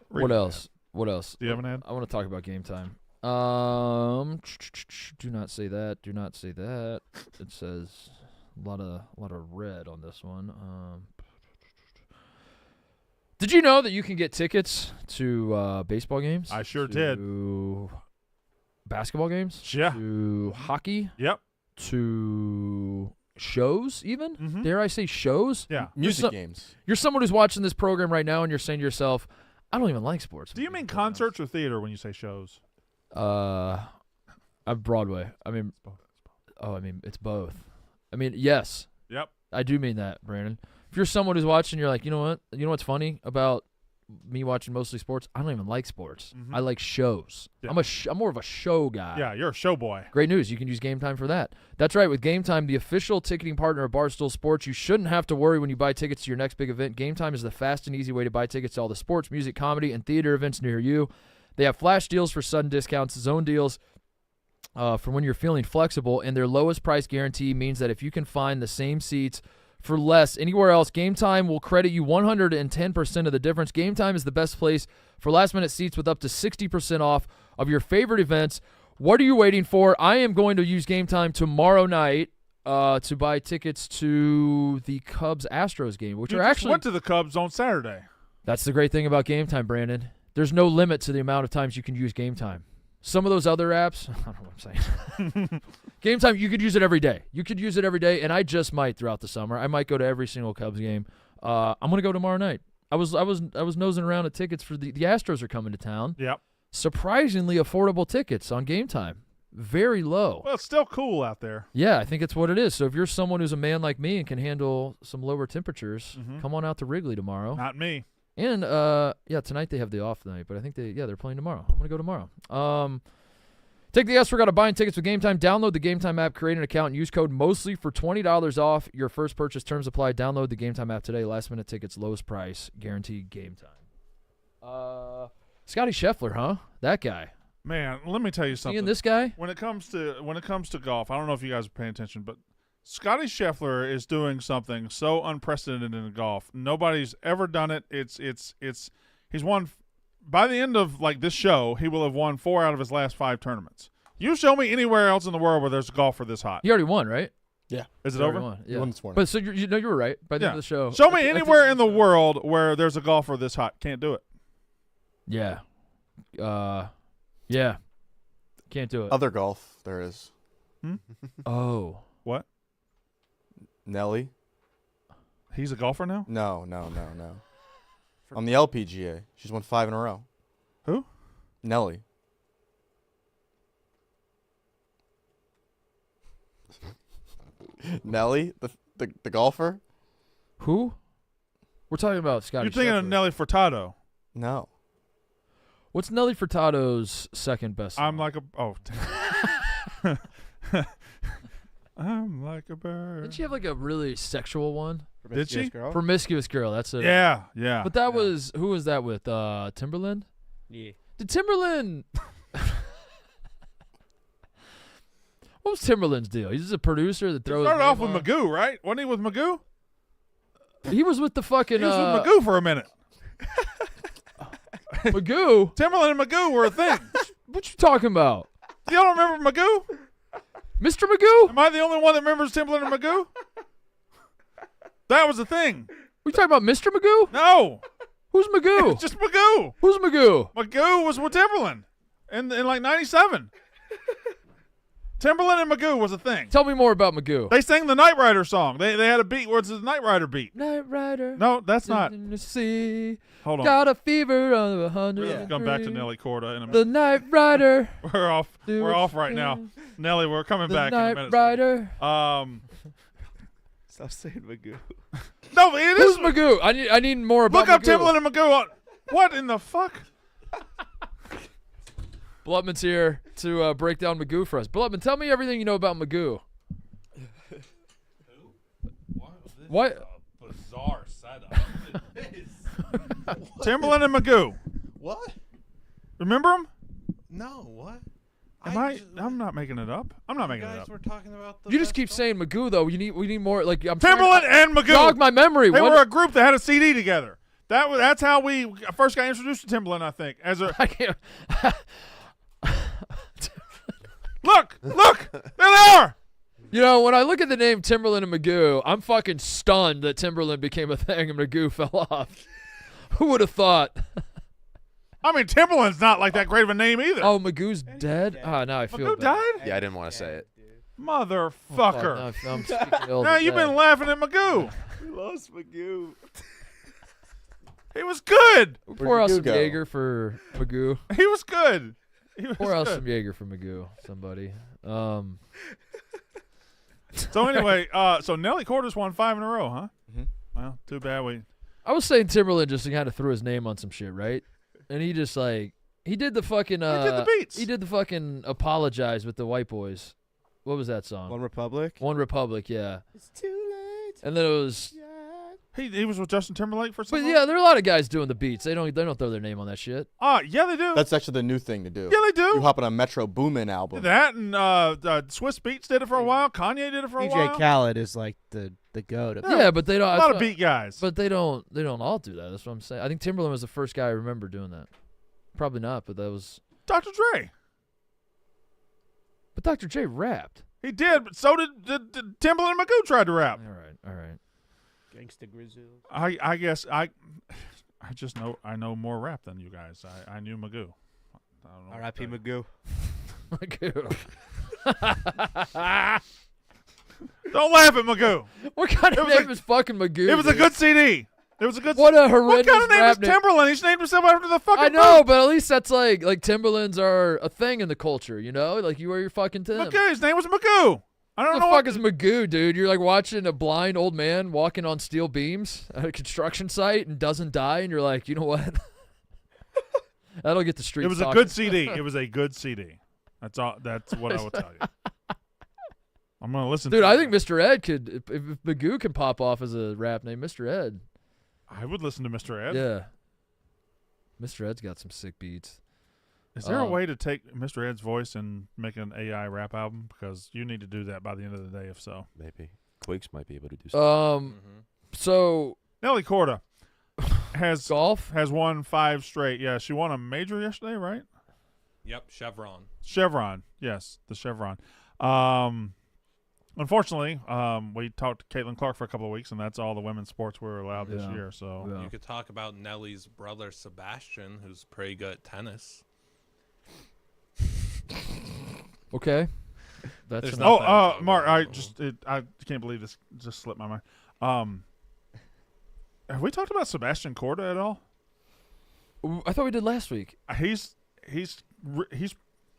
what else? What else? Do you have an ad? I want to talk about game time. Do not say that. Do not say that. It says a lot of red on this one. Did you know that you can get tickets to baseball games? I sure did. To basketball games? Yeah. To hockey? Yep. To shows even? Mhm. Dare I say shows? Yeah. Music games. You're someone who's watching this program right now and you're saying to yourself, I don't even like sports. Do you mean concerts or theater when you say shows? I'm Broadway. I mean, it's both. I mean, yes. Yep. I do mean that, Brandon. If you're someone who's watching, you're like, you know what? You know what's funny about me watching mostly sports? I don't even like sports. Mhm. I like shows. Yeah. I'm more of a show guy. Yeah, you're a show boy. Great news. You can use Game Time for that. That's right. With Game Time, the official ticketing partner of Barstool Sports, you shouldn't have to worry when you buy tickets to your next big event. Game Time is the fast and easy way to buy tickets to all the sports, music, comedy, and theater events near you. They have flash deals for sudden discounts, zone deals for when you're feeling flexible, and their lowest price guarantee means that if you can find the same seats for less anywhere else, Game Time will credit you 110% of the difference. Game Time is the best place for last-minute seats with up to 60% off of your favorite events. What are you waiting for? I am going to use Game Time tomorrow night to buy tickets to the Cubs-Astros game, which You are just actually went to the Cubs on Saturday. That's the great thing about Game Time, Brandon. There's no limit to the amount of times you can use Game Time. Some of those other apps, I don't know what I'm saying. Game Time, you could use it every day. You could use it every day, and I just might throughout the summer. I might go to every single Cubs game. I'm gonna go tomorrow night. I was nosing around at tickets for the Astros are coming to town. Yep. Surprisingly affordable tickets on Game Time. Very low. Well, it's still cool out there. Yeah, I think it's what it is. So if you're someone who's a man like me and can handle some lower temperatures, come on out to Wrigley tomorrow. Not me. And tonight they have the off night, but I think they're playing tomorrow. I'm gonna go tomorrow. Take the S for buying tickets with Game Time. Download the Game Time app, create an account, and use code MOSTLY for $20 off your first purchase. Terms apply. Download the Game Time app today. Last minute tickets, lowest price, guaranteed Game Time. Scotty Scheffler, huh? That guy. Man, let me tell you something. Seeing this guy? When it comes to golf, I don't know if you guys are paying attention, but Scotty Scheffler is doing something so unprecedented in golf. Nobody's ever done it. He's won. By the end of this show, he will have won 4 out of his last 5 tournaments. You show me anywhere else in the world where there's a golfer this hot. He already won, right? Yeah. Is it He already over? won. He Yeah. won this morning. But so you were right by the end of the show. Show me anywhere in the world where there's a golfer this hot. Can't do it. Yeah. Yeah. Can't do it. Other golf, there is. Oh. What? Nelly? He's a golfer now? No. On the LPGA. She's won 5 in a row. Who? Nelly. Nelly? The golfer? Who? We're talking about Scotty You're thinking of Scheffler. Nelly Furtado. No. What's Nelly Furtado's second best song? I'm like a bird. Didn't she have a really sexual one? Did she? Girl? Promiscuous Girl, that's it. Yeah. But that was, who was that with? Timberland? Yeah. Did Timberland... What was Timberland's deal? He's just a producer that He throws... started off with Magoo, right? Wasn't he with Magoo? He was with the fucking... He was with Magoo for a minute. Magoo? Timberland and Magoo were a thing. What you talking about? You don't remember Magoo? Mr. Magoo? Am I the only one that remembers Timberland and Magoo? That was a thing. We talking about Mr. Magoo? No. Who's Magoo? It's just Magoo. Who's Magoo? Magoo was with Timberland in 97. Timberland and Magoo was a thing. Tell me more about Magoo. They sang the Knight Rider song. They had a beat where it's the Knight Rider beat. Night Rider. No, that's not. In the sea. Hold on. Got a fever of 100. Come back to Nelly Corda in a The minute. Night Rider. We're off. Do We're what off you right now. can. Nelly, we're coming The back in a Night minute. Rider. Stop saying Magoo. No, it Who's is. Magoo? I need more about Look up Magoo. Timberland and Magoo. What in the fuck? Blutman's here to break down Magoo for us. Blutman, tell me everything you know about Magoo. What? Bizarre setup. Timberland and Magoo. What? Remember them? No, what? I'm not making it up. I'm not making it guys up. were talking about the You just best keep golf- saying Magoo though. We need more. I'm Timberland and Magoo. Jog my memory. They What- were a group that had a CD together. That's how we first got introduced to Timberland, I think. As a I can't. look, there they are. You know, when I look at the name Timberland and Magoo, I'm fucking stunned that Timberland became a thing and Magoo fell off. Who would have thought? I mean, Timberland's not like that great of a name either. Oh, Magoo's dead? Ah, now I feel Magoo bad. died? Yeah, I didn't want to say it. Motherfucker. Fuck, now I'm speaking ill Now of you've the been laughing at Magoo. We lost Magoo. He was good. dead. Pour out Magoo some go? Jaeger for Magoo. He was good. He was Pour out good. some Jaeger for Magoo, somebody. So anyway, so Nelly Cordes won 5 in a row, huh? Mhm. Well, too bad we. I was saying Timberland just kind of threw his name on some shit, right? And he just he did the fucking He did the beats. He did the fucking apologize with the white boys. What was that song? One Republic. One Republic, yeah. It's too late. And then it was He was with Justin Timberlake for some. But yeah, there are a lot of guys doing the beats. They don't throw their name on that shit. Yeah, they do. That's actually the new thing to do. Yeah, they do. You hop on a Metro Boomin album. That and Swiss Beats did it for a while. Kanye did it for a while. DJ Khaled is like the goat of Yeah, but they don't. A lot of beat guys. But they don't all do that. That's what I'm saying. I think Timberland was the first guy I remember doing that. Probably not, but that was. Dr. Dre. But Dr. J rapped. He did, but so did Timberland and Magoo tried to rap. All right. Gangsta Grizzle. I guess I know more rap than you guys. I knew Magoo. I don't know. R.I.P. Magoo. Magoo. Don't laugh at Magoo. What kind of name is fucking Magoo? It was a dude? good CD. It was a good. What a What horrendous kind of name rap is Timberland? He's named himself after the fucking. I know, but at least that's like Timberlands are a thing in the culture, you know? Like you wear your fucking Tim. Magoo. His name was Magoo. I don't What know the what fuck is Magoo, dude? You're like watching a blind old man walking on steel beams at a construction site and doesn't die, and you're like, you know what? That'll get the streets. It was talking. a good CD. It was a good CD. That's all. That's what I will tell you. I'm gonna listen. Dude, to I it. think Mr. Ed could. If Magoo can pop off as a rap name, Mr. Ed. I would listen to Mr. Ed. Yeah. Mr. Ed's got some sick beats. Is there a way to take Mr. Ed's voice and make an AI rap album? Because you need to do that by the end of the day, if so. Maybe Quakes might be able to do something. So Nelly Corda has golf. won 5 straight. Yeah, she won a major yesterday, right? Yep, Chevron. Chevron. Yes, the Chevron. Unfortunately, we talked to Caitlin Clark for a couple of weeks, and that's all the women's sports were allowed this Yeah. year. So Yeah. You could talk about Nelly's brother Sebastian, who's pretty good at tennis. Okay. That's There's an- no- nothing Mark, I wrong. I can't believe this just slipped my mind. Have we talked about Sebastian Corda at all? I thought we did last week. He's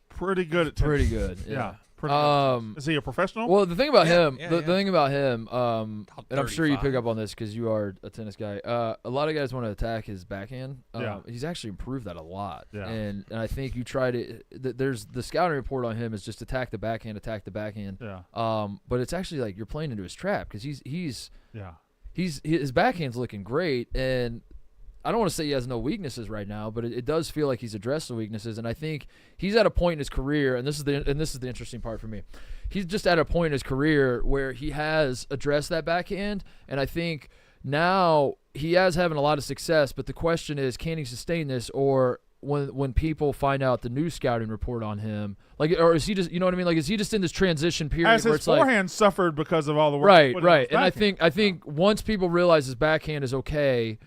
pretty good at tennis. Pretty good. Yeah. Yeah. Pretty good. Is he a professional? Well, the thing about Yeah, him, yeah, the yeah. thing about him, Top and I'm sure you pick 35. up on this because you are a tennis guy. A lot of guys want to attack his backhand. Yeah. He's actually improved that a lot. Yeah. And I think you try to. There's the scouting report on him is just attack the backhand. Yeah. But it's actually like you're playing into his trap because he's Yeah. his backhand's looking great, and I don't want to say he has no weaknesses right now, but it does feel like he's addressed the weaknesses, and I think he's at a point in his career, and this is the interesting part for me. He's just at a point in his career where he has addressed that backhand, and I think now he is having a lot of success. But the question is, can he sustain this, or when people find out the new scouting report on him, like, or is he just, you know what I mean? Like, is he just in this transition period As where his it's like, forehand suffered because of all the work. he right, put into his and I backhand. think once people realize his backhand is okay,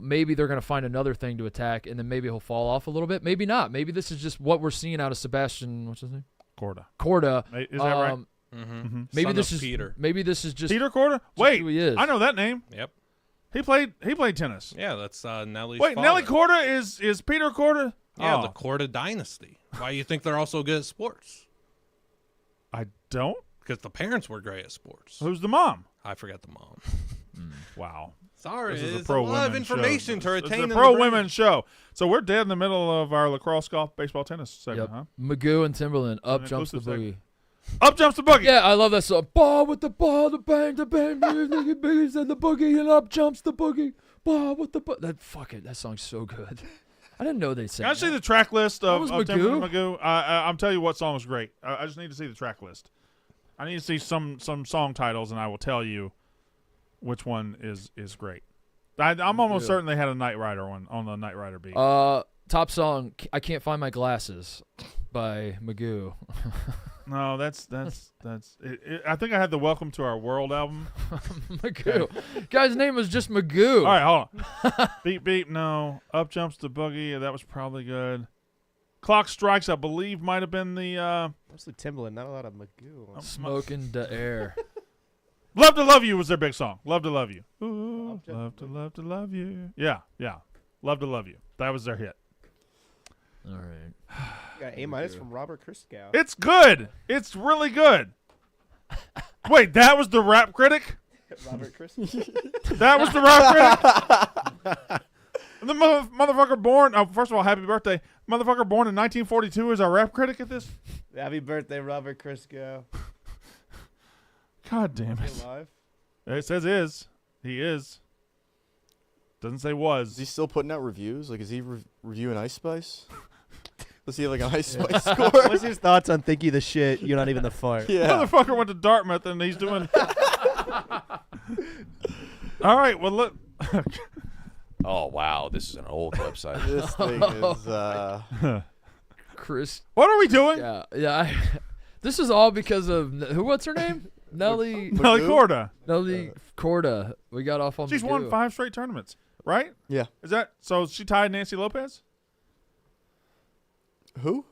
maybe they're gonna find another thing to attack, and then maybe he'll fall off a little bit. Maybe not. Maybe this is just what we're seeing out of Sebastian. What's his name? Corda. Is that right? Mm-hmm. Maybe Son this of is Peter. Maybe this is just Peter Corda? just Wait, who he is. I know that name. Yep. He played tennis. Yeah, that's Nelly's Wait, father. Nelly Corda is Peter Corda? Yeah, Oh, the Corda dynasty. Why do you think they're all so good at sports? I don't. Because the parents were great at sports. Who's the mom? I forget the mom. Wow. Sorry, This is a it's pro a lot of women information show. to It's retain a in pro the brain. women show. So we're dead in the middle of our lacrosse, golf, baseball, tennis segment, Yep. huh? Magoo and Timberland. Up An jumps the inclusive boogie. Up jumps the boogie. Yeah, I love that song. Ball with the ball, the bang, boogie, boogies, and the boogie, and up jumps the boogie. Ball with the that song's so good. I didn't know they sang Can I see that. the track list of was Timberland Magoo? and Magoo? I'm telling you what song is great. I just need to see the track list. I need to see some song titles, and I will tell you which one is great. I'm almost certain they had a Knight Rider one on the Knight Rider beat. Top song, I Can't Find My Glasses by Magoo. No, that's it. I think I had the Welcome to Our World album. Magoo. Guy's name was just Magoo. All right, hold on. Beep beep. No, Up Jumps the Boogie. That was probably good. Clock Strikes, I believe, might have been the Mostly Timberland, not a lot of Magoo. Smoking the air. Love to Love You was their big song. Love to Love You. Ooh, love to love you. Yeah. Love to Love You. That was their hit. All right. You got A- from Robert Christgau. It's good. It's really good. Wait, that was the rap critic? Robert Christgau. That was the rap critic? The motherfucker born, first of all, happy birthday. Motherfucker born in 1942 is our rap critic at this? Happy birthday, Robert Christgau. God damn You it. alive? It says is. He is. Doesn't say was. Is he still putting out reviews? Like, is he reviewing Ice Spice? Does he have like an Ice Spice score? What's your thoughts on Think You the Shit? You're not even the fart. Yeah. Motherfucker went to Dartmouth and he's doing. All right, well, look. Oh, wow. This is an old website. This thing is. Chris. What are we doing? Yeah. This is all because of what's her name? Nelly Nelly Corda. Corda. We got off on She's Magoo. won 5 straight tournaments. right? Yeah. Is that so? She tied Nancy Lopez. Who?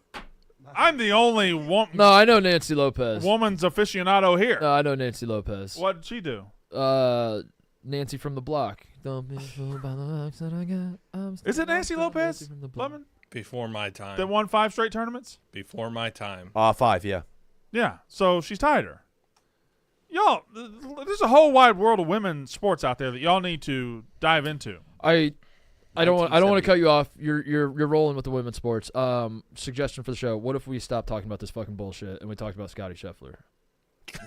I'm the only woman's No, I know Nancy Lopez. aficionado here. No, I know Nancy Lopez. What did she do? Nancy from the block. Don't be fooled by the looks that I got. I'm Is it Nancy still Lopez? Nancy from the block. Lemon Before my time. that won 5 straight tournaments. Before my time. 5, yeah. Yeah, so she's tied her. Y'all, there's a whole wide world of women's sports out there that y'all need to dive into. I don't want to cut you off. You're rolling with the women's sports. Suggestion for the show: what if we stop talking about this fucking bullshit and we talked about Scotty Scheffler?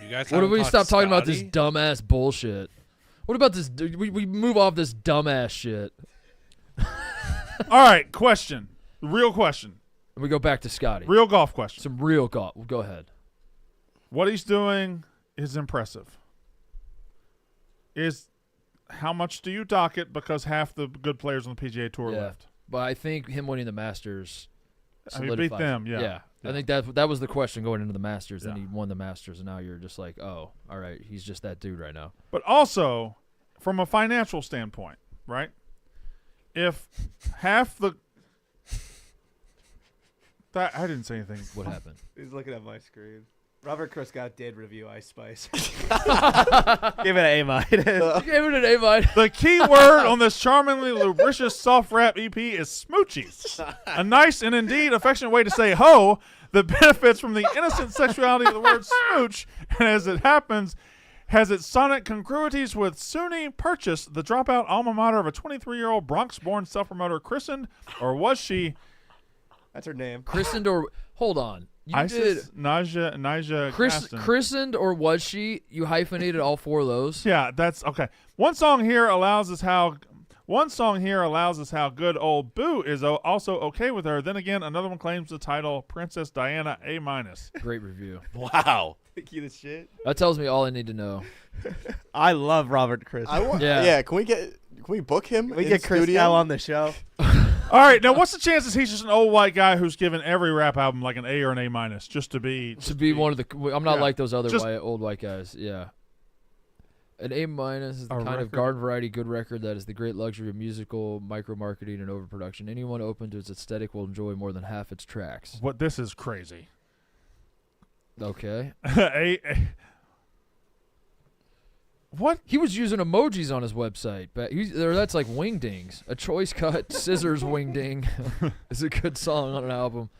You guys What if we haven't stop talked talking about this Scotty? dumbass bullshit? What about this? We move off this dumbass shit All right, question. Real question. and we go back to Scotty. Real golf question. Some real golf. Go ahead. What he's doing is impressive. How much do you dock it because half the good players on the PGA Tour Yeah. left? But I think him winning the Masters. I mean, beat solidifies them, it. yeah. I think that was the question going into the Masters. Then Yeah. he won the Masters, and now you're just like, oh, all right, he's just that dude right now. But also, from a financial standpoint, right? If half the that I didn't say anything. What happened? He's looking at my screen. Robert Christgau did review Ice Spice. Give it an A-. You gave it an A-. The key word on this charmingly lubricious soft rap EP is smoochies. A nice and indeed affectionate way to say ho that benefits from the innocent sexuality of the word smooch, and as it happens, has its sonic congruities with SUNY Purchase, the dropout alma mater of a 23-year-old Bronx-born self-promoter christened, or was she? That's her name. Christened or hold on. You Isis did Naja Gaston. christened or was she? You hyphenated all 4 of those. Yeah, that's okay. One song here allows us how good old Boo is also okay with her. Then again, another one claims the title Princess Diana A-. Great review. Wow. Think you the shit? That tells me all I need to know. I love Robert Christgau. Yeah. Can we book him? Can we in get studio? Christgau on the show? All right, now what's the chances he's just an old white guy who's given every rap album like an A or an A- just to be One of the. I'm not Yeah. like those other Just- old white guys. Yeah. An A- is the A kind of record. garden variety good record that is the great luxury of musical micro marketing and overproduction. Anyone open to its aesthetic will enjoy more than half its tracks. What this is crazy. Okay. What? He was using emojis on his website, but that's like wingdings. A choice cut scissors wingding is a good song on an album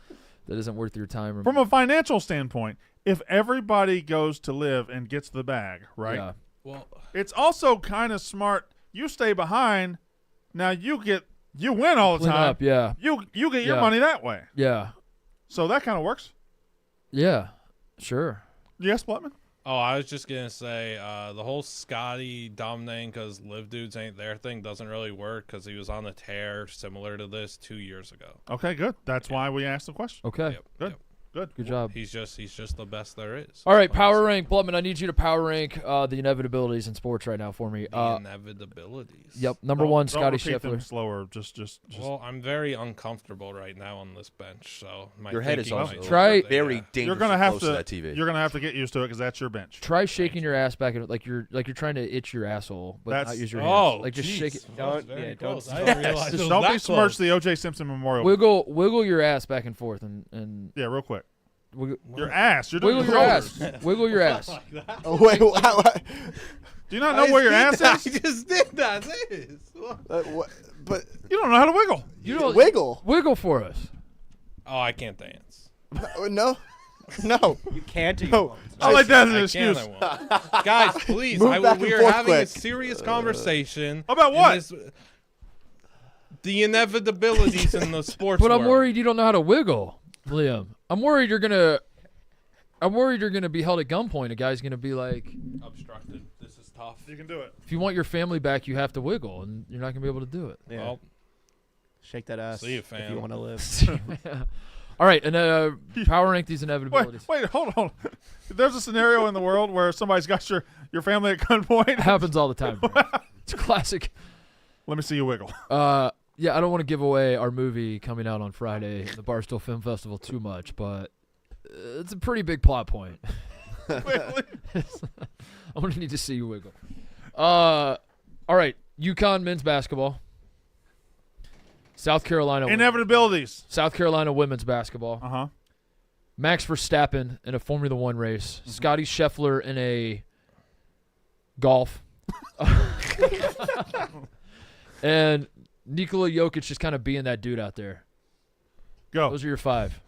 that isn't worth your time. From a financial standpoint, if everybody goes to live and gets the bag, right? Yeah. Well, It's also kind of smart. You stay behind. Now you win all the Clean time. up, yeah. You get your Yeah. money that way. Yeah. So that kind of works. Yeah. Sure. Yes, Blutman? oh, I was just gonna say the whole Scotty dominating because live dudes ain't their thing doesn't really work because he was on a tear similar to this 2 years ago. Okay, good. That's why we asked the question. Okay. Yep, Good. yep. Good. job. He's just the best there is. All right, Plain power and rank. Blutman, I need you to power rank the inevitabilities in sports right now for me. simple. The inevitabilities. Yep. Number Don't- one, don't Scotty repeat them Scheffler. slower. Just. Well, I'm very uncomfortable right now on this bench, so my Your head is thinking also might Try- change. very Yeah. dangerously you're gonna have close to. that TV. You're gonna have to get used to it because that's your bench. Try shaking your ass back and like you're trying to itch your asshole, but That's- not use your Oh, hands. Like just jeez. shake it. That was Don't- very yeah, don't close. I stop. didn't realize it Just was don't that besmirch close. the O.J. Simpson Memorial. Wiggle your ass back and forth and Yeah, real quick. wiggle, Your ass. You're doing wiggle your your shoulders. ass. Wiggle your ass. Oh, wait, what? Do you not know where your ass I is? just did that. This. What? But You don't know how to wiggle. You don't wiggle. wiggle for us. Oh, I can't dance. No. No. You can't do No. I like that as an I excuse. can, I won't. Guys, please. Move back We and are forth having a quick. serious conversation. About in what? this- the inevitabilities in the sports But I'm world. worried you don't know how to wiggle, Liam. I'm worried you're gonna be held at gunpoint. A guy's gonna be like, Obstructed. This is tough. You can do it. if you want your family back, you have to wiggle, and you're not gonna be able to do it. Yeah. Well, Shake that ass See you, if fam. you want to live. All right, and power rank these inevitabilities. Wait, hold on. There's a scenario in the world where somebody's got your family at gunpoint. Happens all the time. It's classic. Let me see you wiggle. Yeah, I don't want to give away our movie coming out on Friday, the Barstool Film Festival, too much, but it's a pretty big plot point. I'm gonna need to see you wiggle. All right, UConn men's basketball. South Carolina. Inevitabilities. South Carolina women's basketball. Uh-huh. Max Verstappen in a Formula One race. Scotty Scheffler in a golf. And Nikola Jokic just kind of being that dude out there. Go. Those are your 5.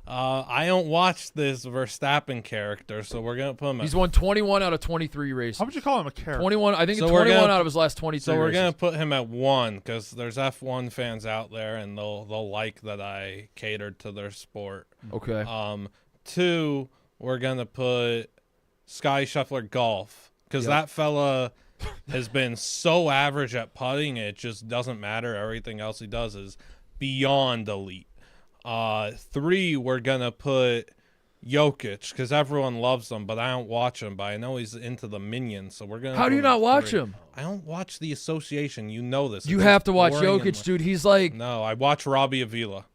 I don't watch this Verstappen character, so we're gonna put him. He's won 21 out of 23 races. How would you call him a character? 21. I think So it's we're 21 gonna- out of his last 23. So we're races. gonna put him at 1 because there's F1 fans out there, and they'll like that I catered to their sport. Okay. 2, we're gonna put Scotty Scheffler golf because Yep. that fella has been so average at putting, it just doesn't matter. Everything else he does is beyond elite. 3, we're gonna put Jokic because everyone loves him, but I don't watch him. But I know he's into the Minions, so we're gonna. How do put you him at not watch 3. him? I don't watch the association. You know this. You It's have to watch boring and Jokic, dude. He's like. No, I watch Robbie Avila.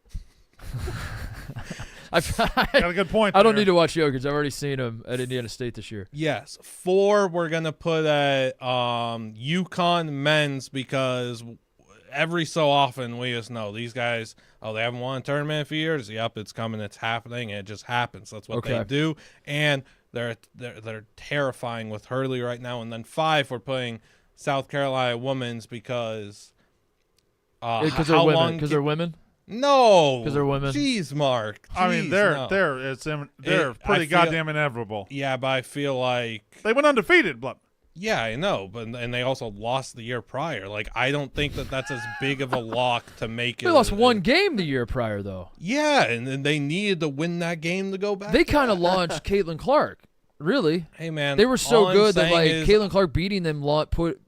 Got a good point. I don't there. need to watch Jokic. I've already seen him at Indiana State this year. Yes. 4, we're going to put at UConn men's because every so often we just know these guys, they haven't won a tournament in a few years. Yep, it's coming, it's happening, and it just happens. That's what Okay. they do. And they're terrifying with Hurley right now. And then 5, we're putting South Carolina women's because Because how they're women. long Because can- they're women. No. 'Cause they're women. Jeez, Mark. I mean, Jeez, they're no. they're I pretty feel- goddamn inevitable. Yeah, but I feel like They went undefeated, but yeah, I know, but and they also lost the year prior. Like, I don't think that that's as big of a lock to make it. They lost one game the year prior, though. Yeah, and then they needed to win that game to go back. They to kind of that. launched Caitlin Clark. Really, Hey man, they were so all I'm good that saying like is- Caitlin Clark beating them put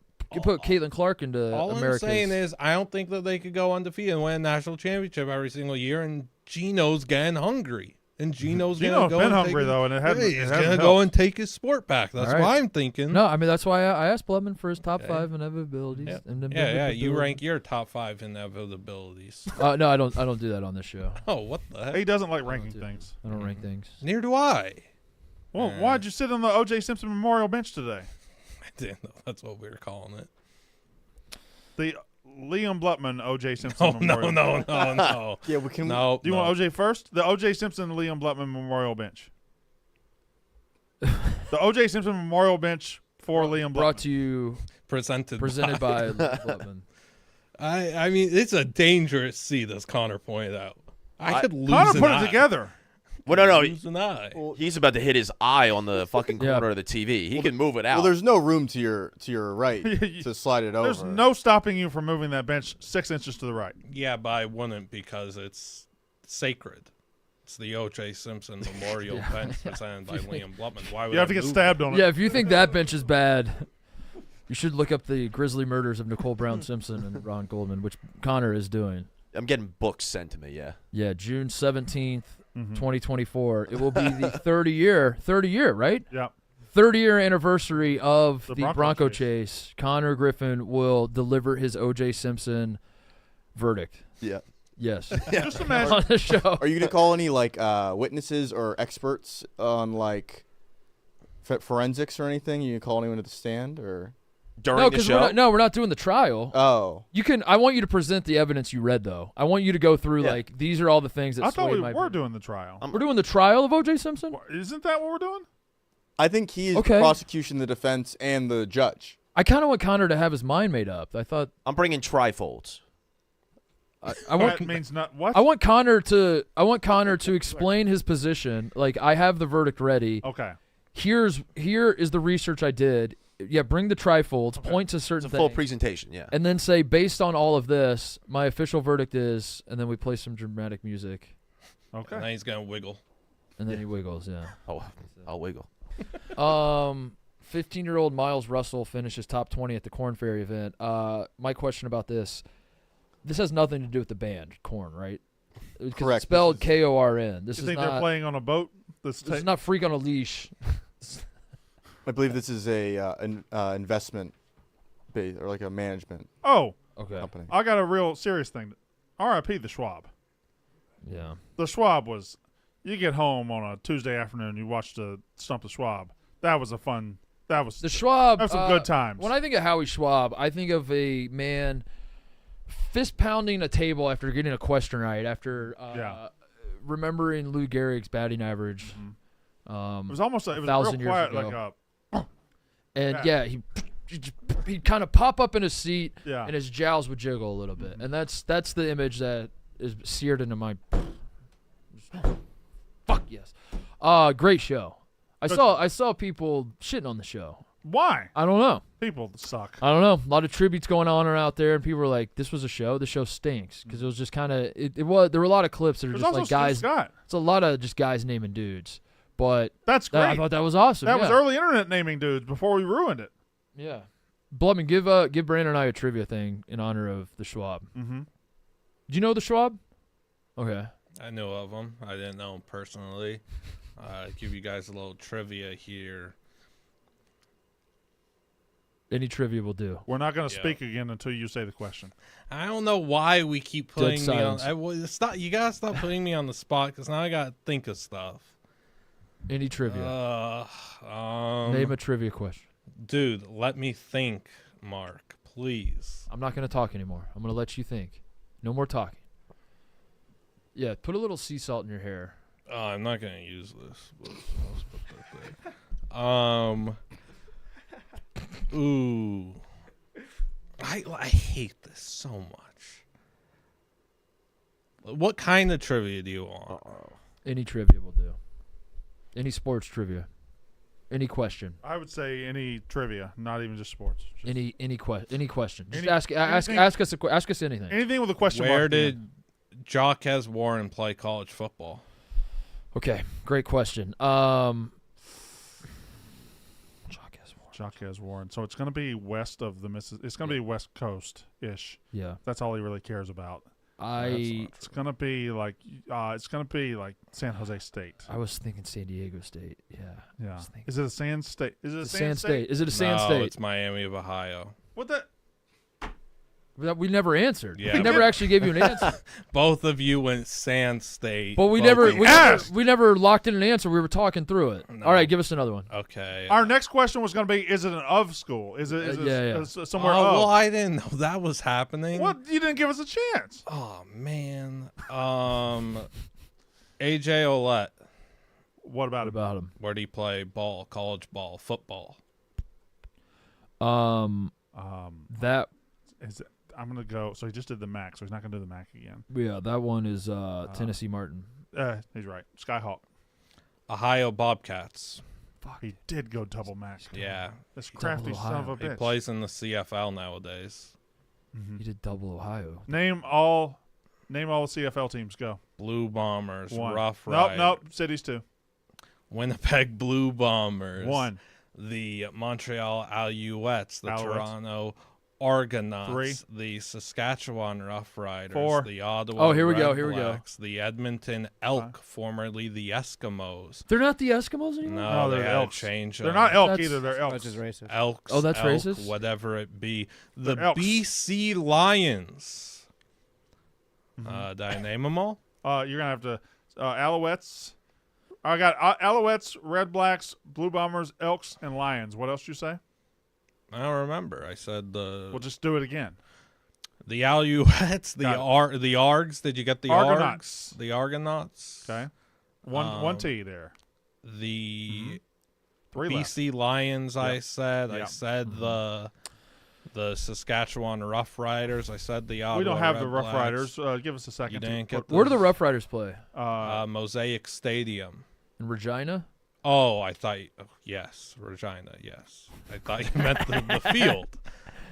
Caitlin Clark into All America's. I'm saying is, I don't think that they could go undefeated and win a national championship every single year. And Gino's getting hungry, and Gino's Gino's gonna go been and hungry, take though, and it hasn't- Yeah, it he's hasn't gonna go helped. and take his sport back. That's All right. what I'm thinking. No, I mean that's why I asked Blevin for his top Yeah. 5 inevitabilities. Yeah. You rank your top 5 inevitabilities. No, I don't do that on this show. Oh, what the heck? he doesn't like ranking do. things. I don't rank things. Neither do I. Well, why'd you sit on the O.J. Simpson Memorial bench today? I didn't know that's what we were calling it. The Liam Blutman O.J. Simpson Oh Memorial. no. Yeah, we can. No. Do you want O.J. first? The O.J. Simpson Liam Blutman Memorial bench. The O.J. Simpson Memorial bench for Liam Blutman. Brought to you, presented by Blevin. I mean, it's a dangerous seat, as Connor pointed out. I could lose Connor an put eye. it together. Well, no, Lose an eye. he's about to hit his eye on the fucking Yeah. corner of the TV. He can move it out. Well, there's no room to your right to slide it over. There's no stopping you from moving that bench 6 inches to the right. Yeah, but I wouldn't because it's sacred. It's the O.J. Simpson Memorial Bench presented by Liam Blutman. Why would You have I to get move stabbed on it. Yeah, if you think that bench is bad, you should look up the grisly murders of Nicole Brown Simpson and Ron Goldman, which Connor is doing. I'm getting books sent to me, yeah. Yeah, June 17th, Mm-hmm. 2024. It will be the 30 year, right? Yeah. 30-year anniversary of The the Bronco Bronco chase. chase. Connor Griffin will deliver his O.J. Simpson verdict. Yeah. Yes. Just imagine. On the show. Are you gonna call any like witnesses or experts on like forensics or anything? You gonna call anyone to the stand or? During No, the because show? we're not doing the trial. Oh. You can. I want you to present the evidence you read, though. I want you to go through Yeah. like these are all the things that. I thought swayed we my were opinion. doing the trial. We're doing the trial of O.J. Simpson. Isn't that what we're doing? I think he is Okay. the prosecution, the defense, and the judge. I kind of want Connor to have his mind made up. I thought I'm bringing trifolds. I want That means not what? I want Connor to explain his position. Like I have the verdict ready. Okay. Here is the research I did. Yeah, bring the trifolds, point to It's certain a full things, presentation, yeah. and then say based on all of this, my official verdict is, and then we play some dramatic music, And Okay. then he's gonna wiggle. and then he wiggles. Yeah. Oh, I'll wiggle. 15-year-old Miles Russell finishes top 20 at the Korn Ferry event. My question about this has nothing to do with the band Korn, right? 'Cause Correct. It's spelled Korn. This You is think not. they're playing on a boat? This is not Freak on a Leash. I believe this is an investment base or like a management Oh, Okay. company. I got a real serious thing. R.I.P. the Schwab. Yeah. The Schwab was. You get home on a Tuesday afternoon, you watch the Stump the Schwab. That was a fun That was The Schwab. That was some good times. When I think of Howie Schwab, I think of a man fist pounding a table after getting a question right, after remembering Lou Gehrig's batting average. It was almost like, it was 1,000 real years quiet, ago. like he'd kind of pop up in his seat, Yeah. and his jowls would jiggle a little bit, and that's the image that is seared into my. Fuck yes, great show. I saw people shitting on the show. Why? I don't know. People suck. I don't know. A lot of tributes going on out there, and people were like, "This was a show. The show stinks," because it was just kind of it was. There were a lot of clips that are There's just also like guys. Steve Scott. It's a lot of just guys naming dudes, but That's great. I thought that was awesome. That yeah. was early internet naming dudes before we ruined it. Yeah. Blubman, give Brandon and I a trivia thing in honor of the Schwab. Mm-hmm. Do you know the Schwab? Okay. I knew of him. I didn't know him personally. Give you guys a little trivia here. Any trivia will do. We're not going to speak again until you say the question. I don't know why we keep putting me on. silence. You gotta stop putting me on the spot because now I gotta think of stuff. Any trivia. Name a trivia question. Dude, let me think, Mark, please. I'm not going to talk anymore. I'm going to let you think. No more talking. Yeah, put a little sea salt in your hair. I'm not gonna use this. Let's put that there. Ooh. I hate this so much. What kind of trivia do you want? Any trivia will do. Any sports trivia. Any question. I would say any trivia, not even just sports. Just Any question. Just Any- ask us anything. anything with a question Where mark. at the did end. Jaquez Warren play college football? Okay, great question. Jaquez Warren? So it's going to be west of the Mississippi. It's going to be West Coast ish. Yeah. That's all he really cares about. It's going to be like San Jose State. I was thinking San Diego State. Yeah. Yeah. Is it a Sand State? Is it a Sand State. Is it a Sand No, State? it's Miami of Ohio. What the? That we never answered. Yeah, we never actually gave you an answer. Both of you went Sand State. But we both never locked in an answer. We were talking through it. No. All right, give us another one. Okay. Our next question was going to be: is it an of school? Is it somewhere of? Well, I didn't know that was happening. What? You didn't give us a chance. Oh man. AJ Olette. What about What about him? Where do you play ball? College ball, football. That Is it, I'm gonna go. So he just did the MAC, so he's not gonna do the MAC again. yeah, that one is Tennessee Martin. He's right. Skyhawk. Ohio Bobcats. He did go double MAC. Yeah. This crafty son of a He bitch. plays in the CFL nowadays. He did double Ohio. Name all the CFL teams. Go. Blue Bombers, One. Rough Riders. Nope. Cities 2. Winnipeg Blue Bombers. 1. The Montreal Alouettes, the Alouettes. Toronto Argonauts, 3. the Saskatchewan Roughriders, 4. the Ottawa Oh, here we go, Red here we go. Blacks, the Edmonton Elk, formerly the Eskimos. They're not the Eskimos anymore? No, they're they had Elks. to change They're them. not elk That's- either. They're elks. That's just racist. Elks. Oh, that's elk, racist? Whatever it be. The They're Elks. BC Lions. Did I name them all? You're gonna have to Alouettes. I got Alouettes, Red Blacks, Blue Bombers, Elks, and Lions. What else did you say? I don't remember. I said We'll just do it again. the Alouettes, the Got the Args. Did you get the Argonauts. Args? The Argonauts. Okay. One T there. The 3 left. BC Lions. I Yep. said. I Yep. said the Saskatchewan Rough Riders. I said the Ottawa We don't have Red the Rough Blacks. Riders. Give us a second. You to didn't put- get Where do the Rough Riders play? Mosaic Stadium. In Regina? Oh, I thought. Yes, Regina. Yes, I thought you meant the field.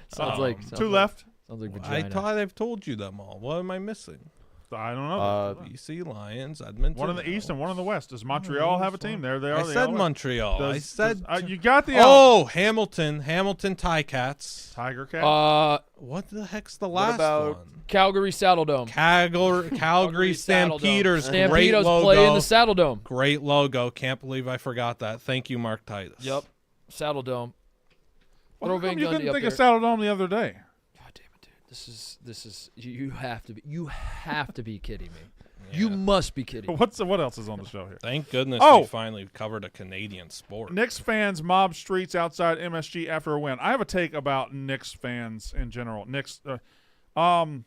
Sounds like 2 left. Sounds like I vagina. thought I've told you them all. What am I missing? I don't know. BC Lions, Edmonton. One in the east and one in the west. Does Montreal have a team? There they are. I the said Alouettes. Montreal. I Does- said. you got the Hamilton Ticats. Tiger Cat. What the heck's the last about- one? Calgary Saddle Dome. Calgary Saddle Dome. Stampeders. Great Stampedos logo. play in the Saddle Dome. Great logo. Can't believe I forgot that. Thank you, Mark Titus. Yep. Saddle Dome. Well, Throw how come Van you Gundy couldn't up think there. of Saddle Dome the other day? God damn it, dude. This is you have to be kidding me. You must be kidding. What else is on the show here? Thank goodness Oh! we finally covered a Canadian sport. Knicks fans mob streets outside MSG after a win. I have a take about Knicks fans in general. Knicks, and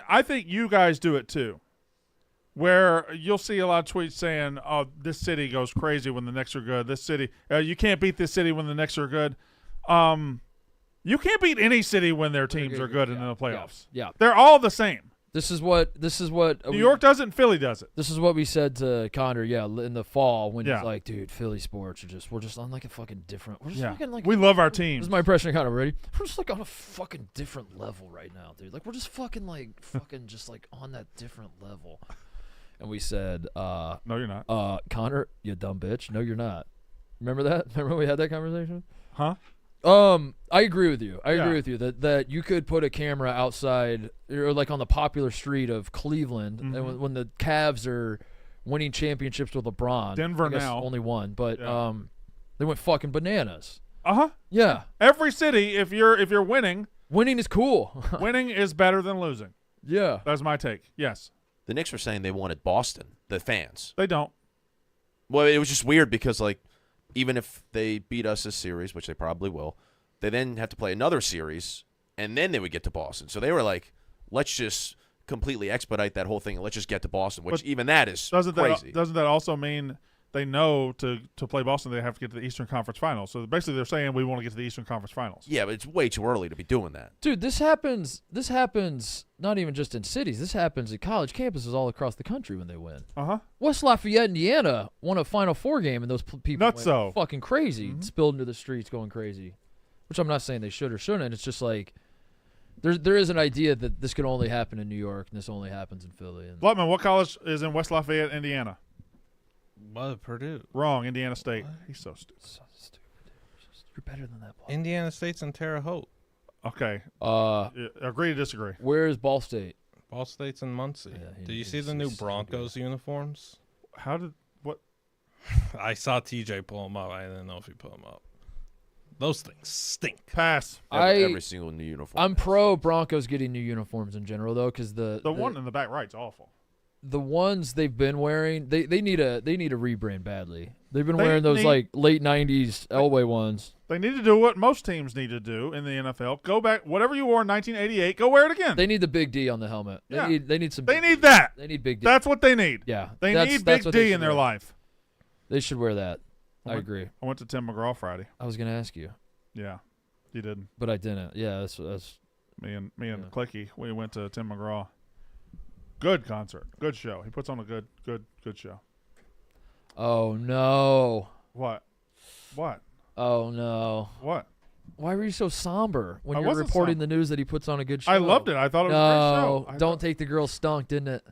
I think you guys do it too, where you'll see a lot of tweets saying, "Oh, this city goes crazy when the Knicks are good. This city, you can't beat this city when the Knicks are good." You can't beat any city when their teams are good in the playoffs. Yeah. They're all the same. This is what New York does it, and Philly does it. This is what we said to Connor, in the fall when Yeah. he's like, dude, Philly sports we're just on like a fucking different. We're just fucking like. We love our This teams. is my impression of Connor. Ready? We're just like on a fucking different level right now, dude. Like we're just fucking just like on that different level. And we said, No, you're not. Connor, you dumb bitch. No, you're not. Remember that? Remember when we had that conversation? Huh? I agree with you. I Yeah. agree with you that you could put a camera outside or like on the popular street of Cleveland, Mm-hmm. and when the Cavs are winning championships with LeBron. Denver I guess now. only one, but Yeah. they went fucking bananas. Uh-huh. Yeah, Every city, if you're winning, winning is cool. winning is better than losing. Yeah, That's my take. Yes. The Knicks were saying they wanted Boston, the fans. They don't. Well, it was just weird because, like, even if they beat us this series, which they probably will, they then have to play another series, and then they would get to Boston. So they were like, let's just completely expedite that whole thing, and let's just get to Boston, which But even that is Doesn't crazy. that also mean they know to play Boston they have to get to the Eastern Conference Finals? So basically they're saying we want to get to the Eastern Conference Finals. Yeah, but it's way too early to be doing that. dude, this happens not even just in cities. This happens at college campuses all across the country when they win. Uh-huh. West Lafayette, Indiana, won a Final Four game, and those people went Nutso. fucking crazy, spilled into the streets, going crazy. Which I'm not saying they should or shouldn't. It's just like there is an idea that this can only happen in New York, and this only happens in Philly. And Blackman, what college is in West Lafayette, Indiana? What, Purdue? Wrong. Indiana State. He's so stupid. so stupid. You're better than that. Paul. Indiana State's in Terre Haute. Okay. Uh, Agree to disagree. where is Ball State? Ball State's in Muncie. Yeah, Did you see it's the new so Broncos uniforms? How did what? I saw TJ pull them up. I didn't know if he put them up. Those things stink. Pass. Every single new uniform. I'm pro Broncos getting new uniforms in general though, because the one in the back right's awful. the ones they've been wearing, they need a rebrand badly. They've been They wearing those need- like late '90s Elway ones. They need to do what most teams need to do in the NFL. Go back, whatever you wore in 1988, go wear it again. They need the big D on the helmet. Yeah. They need some. They need that. They need big D. That's what they need. yeah. They that's need Big what they D should in their wear. life. They should wear that. I went- agree. I went to Tim McGraw Friday. I was gonna ask you, Yeah, you didn't. but I didn't. Yeah, that's Me and Yeah. Clicky, we went to Tim McGraw. Good concert, good show. He puts on a good show. Oh no. What? Oh no. What? Why were you so somber when I you were wasn't reporting somber. the news that he puts on a good show? I loved it. I thought it was a great show. I don't thought- take the girl stunk, didn't it?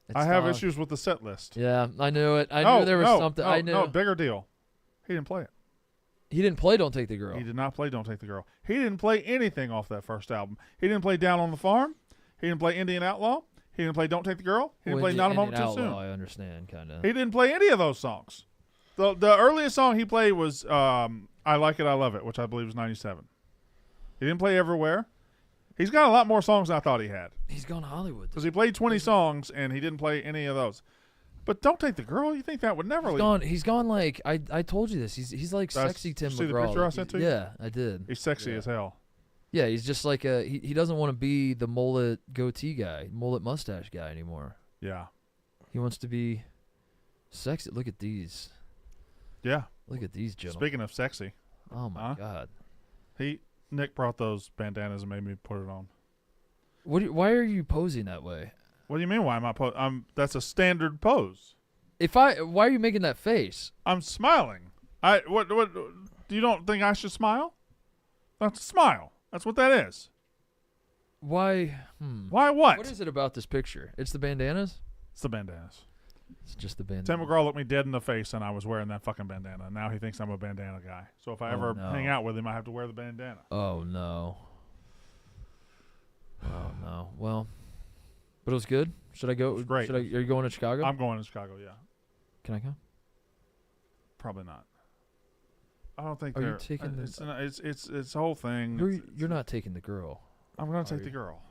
It I have stunk. issues with the set list. Yeah, I knew it. I No, knew there was no, something. No, I knew No, bigger deal. He didn't play it. he didn't play Don't Take the Girl. He did not play Don't Take the Girl. He didn't play anything off that first album. He didn't play Down on the Farm. He didn't play Indian Outlaw. He didn't play Don't Take the Girl. He didn't play Not a Moment Too Soon. I understand, kind of. He didn't play any of those songs. The earliest song he played was I Like It, I Love It, which I believe was 97. He didn't play Everywhere. He's got a lot more songs than I thought he had. He's gone Hollywood. Because he played 20 songs, and he didn't play any of those. But Don't Take the Girl, you think that would never He's leave? gone. He's gone like I told you this. He's like That's- sexy Tim you see the McGraw. picture I Like, sent to you? Yeah, I did. He's sexy as hell. Yeah, he's just like he doesn't want to be the mullet goatee guy, mullet mustache guy anymore. Yeah. He wants to be sexy. Look at these. Yeah. Look at these gentlemen. Speaking of sexy, Oh my Huh? god. Nick brought those bandanas and made me put it on. Why are you posing that way? What do you mean? Why am I that's a standard pose. Why are you making that face? I'm smiling. What you don't think I should smile? That's a smile. That's what that is. Why? Why what? What is it about this picture? It's the bandanas? It's the bandanas. It's just the bandana. Tim McGraw looked me dead in the face, and I was wearing that fucking bandana. Now he thinks I'm a bandana guy. So if I Oh, ever no. hang out with him, I have to wear the bandana. Oh no. Oh no. Well, but it was good. Should I go? was great. Are you going to Chicago? I'm going to Chicago. Yeah, Can I come? probably not. I don't think Are you they're. taking the- it's the whole thing. You're not taking the girl. I'm going to are take the you? girl.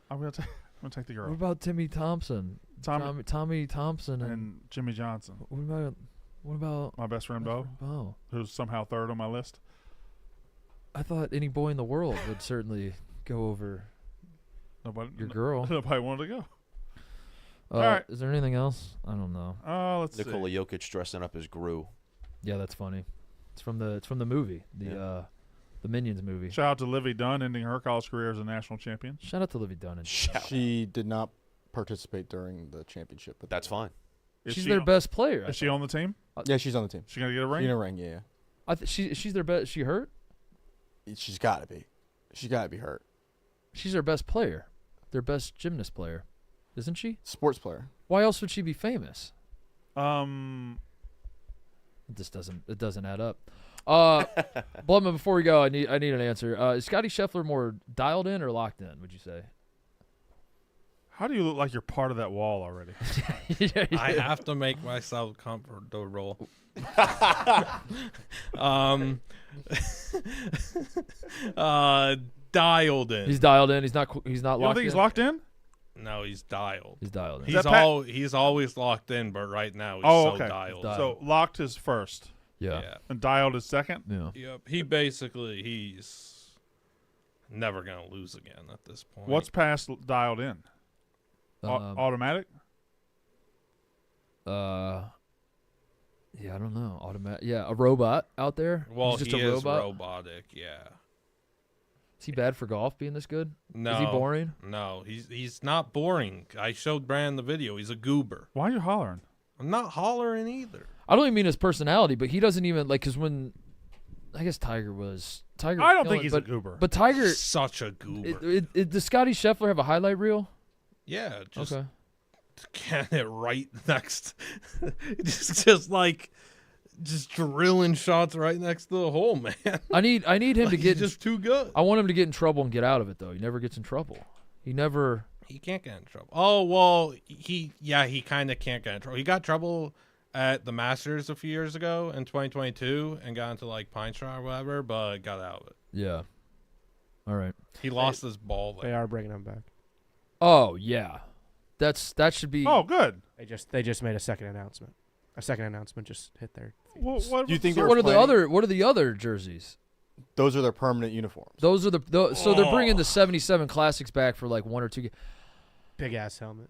I'm going to take the What girl. about Timmy Thompson? Tommy Thompson and Jimmy Johnson. What about My best friend Bo, Bo? who's somehow third on my list. I thought any boy in the world would certainly go over your girl. Nobody wanted to go. All right. Is there anything else? I don't know. Let's Nikola see. Jokic dressing up as Gru. Yeah, that's funny. It's from the movie, the Minions movie. Shout out to Livy Dunn, ending her college career as a national champion. Shout out to Livy Dunn. She did not participate during the championship. But That's fine. She's their best player. Is she on the team? Yeah, she's on the team. She gonna get a ring? She in a ring, yeah. She's their best. She hurt? She's got to be. She's got to be hurt. She's their best player. Their best gymnast player. Isn't she? Sports player. Why else would she be famous? Um, It doesn't add up. Blumman, before we go, I need an answer. Is Scotty Scheffler more dialed in or locked in, would you say? how do you look like you're part of that wall already? I have to make myself comfortable. Dialed in. He's dialed in. He's not You locked don't think he's in? locked in? No, he's dialed. He's dialed in. He's always locked in, but right now he's Okay. dialed. So locked is first Yeah. and dialed is second? Yeah. Yep. He's never gonna lose again at this point. What's past dialed in? Automatic? Yeah, I don't know. Automatic. Yeah, a robot out there. Well, he's just he a is robot. robotic. Yeah. Is he bad for golf being this good? No. Is he boring? No, he's not boring. I showed Brandon the video. He's a goober. Why are you hollering? I'm not hollering either. I don't even mean his personality, but he doesn't even like because when I guess Tiger was Tiger. I don't think he's but, a goober. But Tiger, Such a goober. Does Scotty Scheffler have a highlight reel? Yeah, just Okay. can it right next. just drilling shots right next to the hole, man. I need him to get He's just too good. I want him to get in trouble and get out of it though. He never gets in trouble. He never. He can't get in trouble. Oh well, he kind of can't get in trouble. He got trouble at the Masters a few years ago in 2022 and got into like pine straw or whatever, but got out of it. Yeah. All right. He lost his ball They there. are bringing him back. Oh yeah, that should be. Oh, good. They just made a second announcement. A second announcement just hit their feed. What Do you think So they what were are the other jerseys? Those are their permanent uniforms. Those are so they're bringing the '77 classics back for like 1 or 2. Big ass helmet.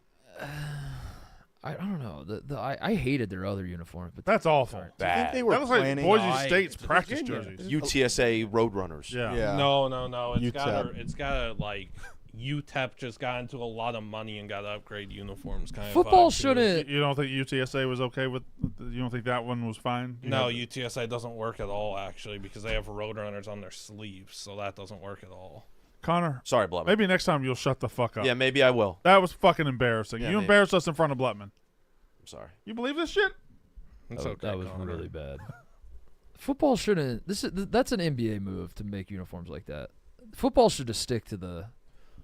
I don't know. I hated their other uniforms, but That's awful. Do you think Bad. they were That looks like planning? Boise State's to practice Virginia. jerseys. UTSA Roadrunners. Yeah. Yeah. No. UTEP. It's gotta like UTEP just got into a lot of money and got to upgrade uniforms. Kind of football vibe to it. shouldn't. You don't think UTSA was okay with? You don't think that one was fine? No, UTSA doesn't work at all actually because they have Roadrunners on their sleeves, so that doesn't work at all. Connor. Sorry, Blutman. Maybe next time you'll shut the fuck up. Yeah, maybe I will. That was fucking embarrassing. Yeah, You maybe. embarrassed us in front of Blutman. I'm sorry. You believe this shit? It's okay. That was Connor. really bad. Football shouldn't. That's an NBA move to make uniforms like that. Football should just stick to the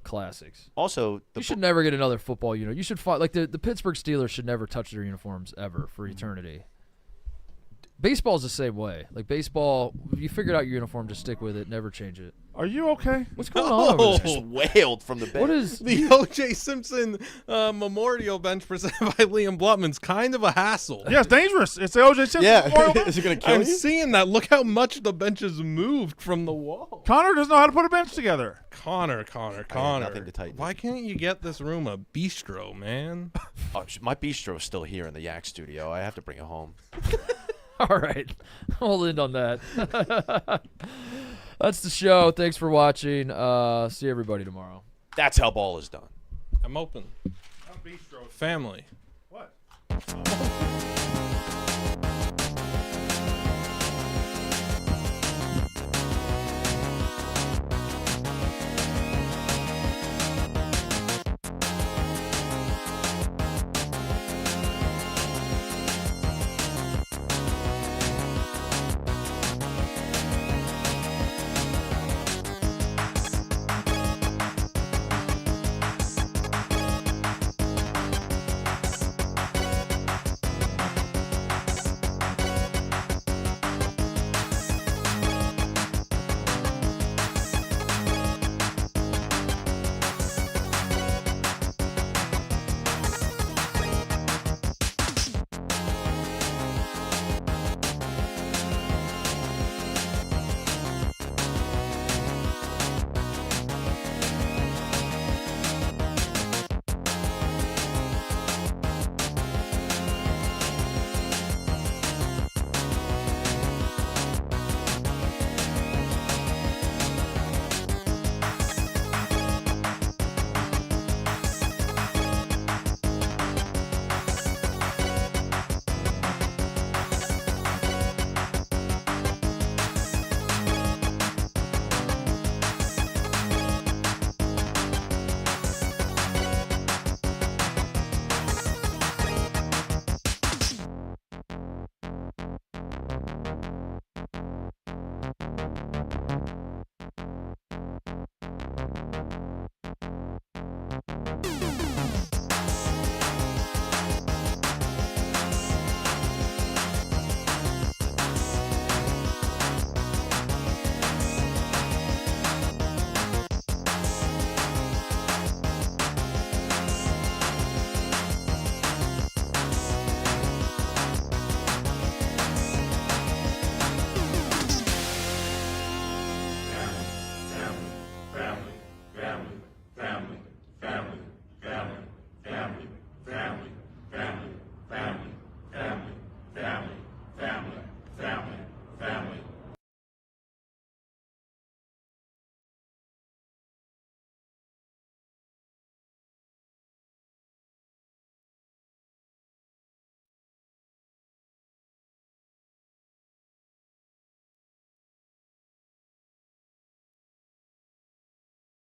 classics. Also, You should never get another football unit. You should fight like the Pittsburgh Steelers should never touch their uniforms ever for eternity. Baseball's the same way. Like baseball, if you figured out your uniform, just stick with it. Never change it. Are you okay? What's going on over there? just wailed from the bench. What is? The O.J. Simpson memorial bench presented by Liam Blutman's kind of a hassle. Yeah, it's dangerous. It's the O.J. Simpson Memorial Yeah. Bench. Is it going to kill I'm you? seeing that. Look how much the bench has moved from the wall. Connor doesn't know how to put a bench together. Connor. nothing to tighten Why can't you get this room a bistro, man? Oh, my bistro is still here in the Yak studio. I have to bring it home. All right, I'll end on that. That's the show. Thanks for watching. See everybody tomorrow. That's how ball is done. I'm open. Family. What?